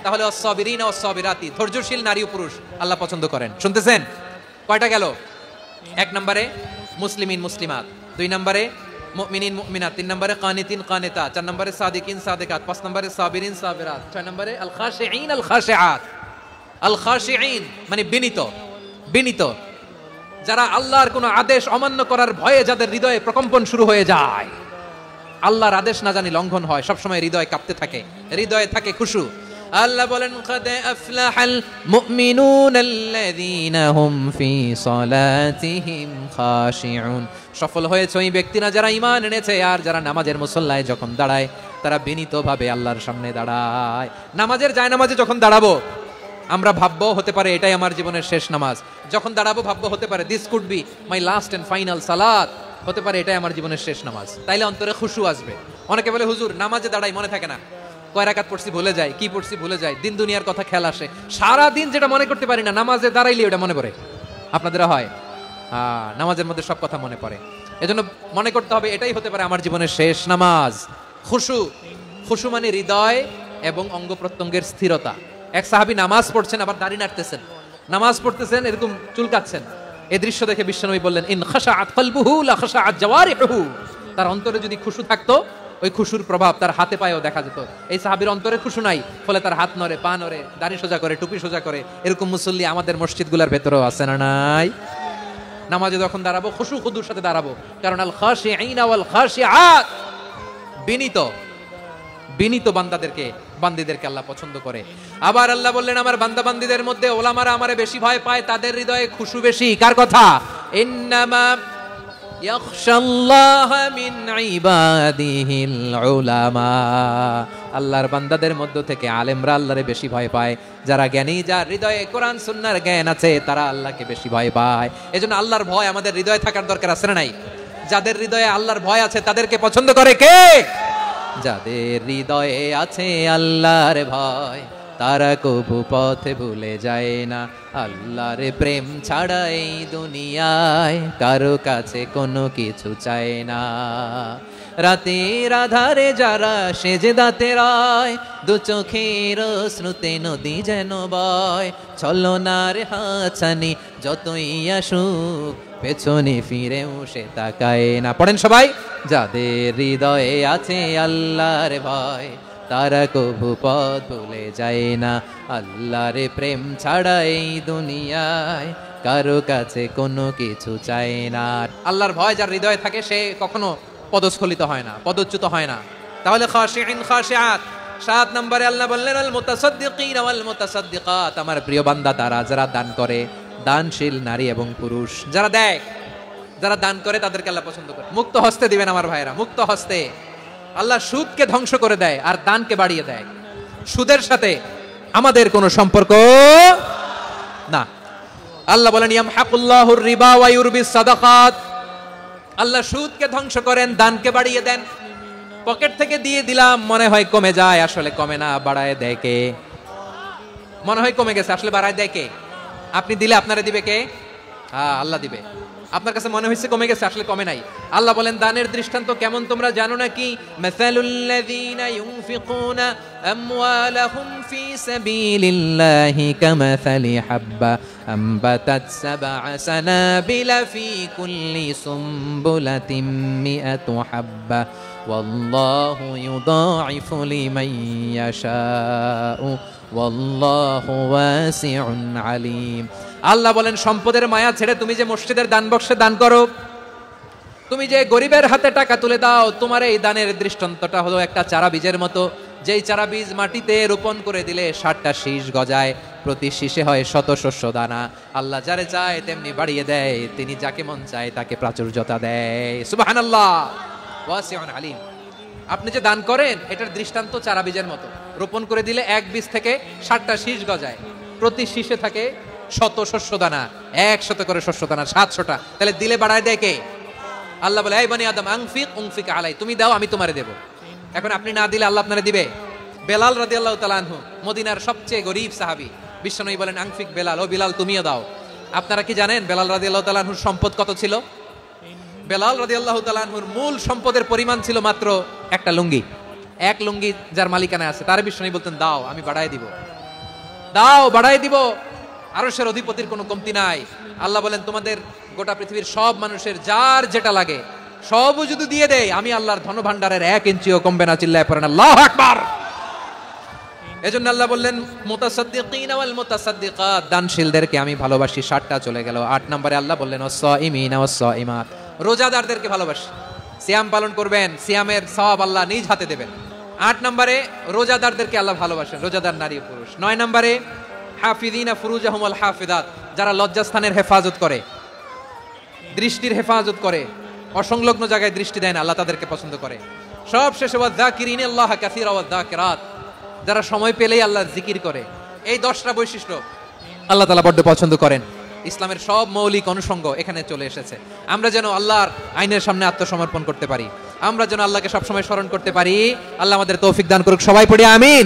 Speaker 1: তাহলে অসসাবিরিনা অসসাবিরাতি, ধৈর্যশীল নারী ও পুরুষ আল্লাহ পছন্দ করেন। শুনতেছেন? কয়টা গেল? এক নম্বরে মুসলিমিন মুসলিমাত, দুই নম্বরে মুমিনিন মুমিনাত, তিন নম্বরে কানিতিন কানিতাত, চার নম্বরে সাদিকিন সাদিকাত, পাঁচ নম্বরে সাবিরিন সাবিরাত, ছয় নম্বরে আল খাশিঈন আল খাশিআত। আল খাশিঈন মানে বিনীত, বিনীত, যারা আল্লাহর কোন আদেশ অমান্য করার ভয়ে যাদের হৃদয়ে প্রকম্পন শুরু হয়ে যায়, আল্লাহর আদেশ না জানি লঙ্ঘন হয়, সবসময় হৃদয় কাঁপতে থাকে, হৃদয়ে থাকে খুশু। আল্লাহ বলেন কদ আফলাহাল মুমিনুন আল্লাযীনা হুম ফি সালাতিহিম খাশিউন, সফল হয়েছে ওই ব্যক্তিরা যারা ঈমান এনেছে আর যারা নামাজের মুসল্লায় যখন দাঁড়ায় তারা বিনীতভাবে আল্লাহর সামনে দাঁড়ায়। নামাজের জায়নামাজে যখন দাঁড়াবো আমরা ভাববো হতে পারে এটাই আমার জীবনের শেষ নামাজ, যখন দাঁড়াবো ভাববো হতে পারে this could be my last and final সালাত, হতে পারে এটাই আমার জীবনের শেষ নামাজ। তাইলে অন্তরে খুশু আসবে। অনেকে বলে হুজুর নামাজে দাঁড়াই মনে থাকে না, কয় রাকাত পড়ছি ভুলে যায়, কি পড়ছি ভুলে যায়, দিন দুনিয়ার কথা খেয়াল আসে, সারা দিন যেটা মনে করতে পারি না নামাজে দাঁড়াইলে ওটা মনে পড়ে। আপনাদের হয়? নামাজের মধ্যে সব কথা মনে পড়ে। এজন্য মনে করতে হবে এটাই হতে পারে আমার জীবনের শেষ নামাজ। খুশু, খুশু মানে হৃদয় এবং অঙ্গ প্রত্যঙ্গের স্থিরতা। এক সাহাবী নামাজ পড়ছেন আবার দাড়ি নাড়তেছেন, নামাজ পড়তেছেন এরকম চুলকাচ্ছেন। এই দৃশ্য দেখে বিশ্বনবী বললেন ইন খাশাআত কলবুহু লা খাশাআত জাওয়ারিহু, তার অন্তরে যদি খুশু থাকতো ওই খুশুর প্রভাব তার হাতে পায়েও দেখা যেত। এই সাহাবীর অন্তরে খুশু নাই, ফলে তার হাত নড়ে, পা নড়ে, দাড়ি সোজা করে, টুপি সোজা করে। এরকম মুসল্লি আমাদের মসজিদগুলোর ভেতরেও আছে না নাই? নামাজে যখন দাঁড়াবো খুশু খুদুর সাথে দাঁড়াবো, কারণ আল খাশিঈনা ওয়াল খাশিআত, বিনীত, বিনীত বান্দাদেরকে, বান্দীদেরকে আল্লাহ পছন্দ করে। আবার আল্লাহ বললেন আমার বান্দা বান্দীদের মধ্যে ওলামারা আমারে বেশি ভয় পায়, তাদের হৃদয়ে খুশু বেশি। কার কথা? ইন্নামা ইয়াখশাল্লাহা মিন ইবাদিহিল উলামা, আল্লাহর বান্দাদের মধ্য থেকে আলেমরা আল্লাহরে বেশি ভয় পায়। যারা জ্ঞানী, যার হৃদয়ে কোরআন সুন্নাহর জ্ঞান আছে, তারা আল্লাহকে বেশি ভয় পায়। এজন্য আল্লাহর ভয় আমাদের হৃদয়ে থাকার দরকার আছে না নাই? যাদের হৃদয়ে আল্লাহর ভয় আছে তাদেরকে পছন্দ করে কে? যাদের হৃদয়ে আছে আল্লাহর ভয়, তারা কবু পথে ভুলে যায় না। আল্লাহর প্রেম ছাড়া এই দুনিয়ায় কারো কাছে কোনো কিছু চায় না। রাতের আধারে যারা সেজদাতে রয়, দু চোখের শ্রুতে নদী যেন বয়। ছলনার হাতছানি যতই আসুক, পেছনে ফিরেও সে তাকায় না। পড়েন সবাই। যাদের হৃদয়ে আছে আল্লাহর ভয়, তারা কবু পথ ভুলে যায় না। আল্লাহর প্রেম ছাড়া এই দুনিয়ায় কারো কাছে কোনো কিছু চায় না। আল্লাহর ভয় যার হৃদয়ে থাকে সে কখনো পদস্খলিত হয় না, পদচ্যুত হয় না। তাহলে খাশিঈন খাশিআত। 7 নম্বরে আল্লাহ বললেন আল মুতাসাদ্দিকিন ওয়াল মুতাসাদ্দিকাত, আমার প্রিয় বান্দা তারা যারা দান করে, দানশীল নারী এবং পুরুষ যারা দেয়, যারা দান করে তাদেরকে আল্লাহ পছন্দ করে। মুক্ত হস্তে দিবেন আমার ভাইরা, মুক্ত হস্তে। আল্লাহ সুদকে ধ্বংস করে দেয় আর দানকে বাড়িয়ে দেয়। সুদের সাথে আমাদের কোনো সম্পর্ক না। আল্লাহ বলেন ইয়ামহাকুল্লাহুর রিবা ওয়া ইউরবিস সাদাকাত, আল্লাহ সুদকে ধ্বংস করেন, দানকে বাড়িয়ে দেন। পকেট থেকে দিয়ে দিলাম মনে হয় কমে যায়, আসলে কমে না, বাড়ায় দেয় কে? মনে হয় কমে গেছে, আসলে বাড়ায় দেয় কে? আপনি দিলে আপনারে দিবে কে? আল্লাহ দিবে। আপনার কাছে মনে হয়েছে কমে গেছে, আসলে কমে নাই। আল্লাহ বলেন দানের দৃষ্টান্ত কেমন তোমরা জানো নাকি? মাসালুল্লাযীনা ইউনফিকুনা আমওয়ালাহুম ফি সাবিলিল্লাহি কামাসালি হাব্বা আমবাতাত সাবআ সানাবিলা ফি কুল্লি সুমবুলাতিন মিআতু হাব্বা ওয়াল্লাহু ইউদাঈফু লিমান ইয়াশাউ ওয়াল্লাহু ওয়াসিউন আলীম। আল্লাহ বলেন সম্পদের মায়া ছেড়ে তুমি যে মসজিদের দান বক্সে দান করো, তুমি যে গরিবের হাতে টাকা তুলে দাও, তোমার এই দানের দৃষ্টান্তটা হলো একটা চারা বীজের মতো। যেই চারা বীজ মাটিতে রোপণ করে দিলে 60টা শীষ গজায়, প্রতি শীষে হয় শত শস্য দানা। আল্লাহ যারে চায় তেমনি বাড়িয়ে দেয়, তিনি যাকে মন চায় তাকে প্রাচুর্যতা দেয়। সুবহানাল্লাহ, ওয়াসিউন আলীম। আপনি যে দান করেন এটার দৃষ্টান্ত চারা বীজের মতো, রোপণ করে দিলে এক বীজ থেকে 60টা শীষ গজায়, প্রতি শীষে থাকে শত শস্য দানা, 100 করে শস্য দানা, 700টা। তাহলে দিলে বাড়ায় দেয় কে? আল্লাহ বলে এই বনি আদম আনফিক উনফিক আলাই, তুমি দাও আমি তোমারে দেব। এখন আপনি না দিলে আল্লাহ আপনারে দিবে। বেলাল রাদিয়াল্লাহু তাআলা আনহু মদিনার সবচেয়ে গরীব সাহাবী, বিশ্বনবী বলেন আনফিক বেলাল, ও বেলাল তুমিও দাও। আপনারা কি জানেন বেলাল রাদিয়াল্লাহু তাআলা আনহুর সম্পদ কত ছিল? বেলাল রাদিয়াল্লাহু তাআলা আনহুর মূল সম্পদের পরিমাণ ছিল মাত্র একটা লুঙ্গি। এক লুঙ্গি যার মালিকানা আছে তার বিশ্বনবী বলতেন, দাও আমি বাড়ায় দিব, দাও বাড়ায় দিব, আরশের অধিপতির কোনো কমতি নাই। আল্লাহ বলেন, তোমাদের গোটা পৃথিবীর সব মানুষের যার যেটা লাগে সবও যদি দিয়ে দেয়, আমি আল্লাহর ধনভাণ্ডারের 1 ইঞ্চিও কমবে না। চিল্লায় পড়েন আল্লাহু আকবার। এজন্য আল্লাহ বললেন, মুতাসাদ্দিকিনা ওয়াল মুতাসাদ্দিকাত, দানশীলদেরকে আমি ভালোবাসি। 7টা চলে গেল। 8 নম্বরে আল্লাহ বললেন, ওয়াস-সাইমিনা ওয়াস-সাইমাত, রোজাদারদেরকে ভালোবাসি। সিয়াম পালন করবেন, সিয়ামের সওয়াব আল্লাহ নিজ হাতে দেবেন। 8 নম্বরে রোজাদারদেরকে আল্লাহ ভালোবাসেন, রোজাদার নারী ও পুরুষ। 9 নম্বরে হাফিযিনা ফুরুজাহুম ওয়াল হাফিযাত, যারা লজ্জাস্থানের হেফাজত করে, দৃষ্টির হেফাজত করে, অসংলগ্ন জায়গায় দৃষ্টি দেয় না, আল্লাহ তাদেরকে পছন্দ করে। সব শেষে ওয়ায-যাকিরিনাল্লাহা কাসীরা ওয়ায-যাকিরাত, যারা সময় পেলেই আল্লাহর জিকির করে। এই 10টা বৈশিষ্ট্য আল্লাহ তাআলা বড় পছন্দ করেন। ইসলামের সব মৌলিক অনুষঙ্গ এখানে চলে এসেছে। আমরা যেন আল্লাহর আইনের সামনে আত্মসমর্পণ করতে পারি, আমরা যেন আল্লাহকে সবসময় স্মরণ করতে পারি। আল্লাহ আমাদের তৌফিক দান করুক। সবাই পড়ি আমিন।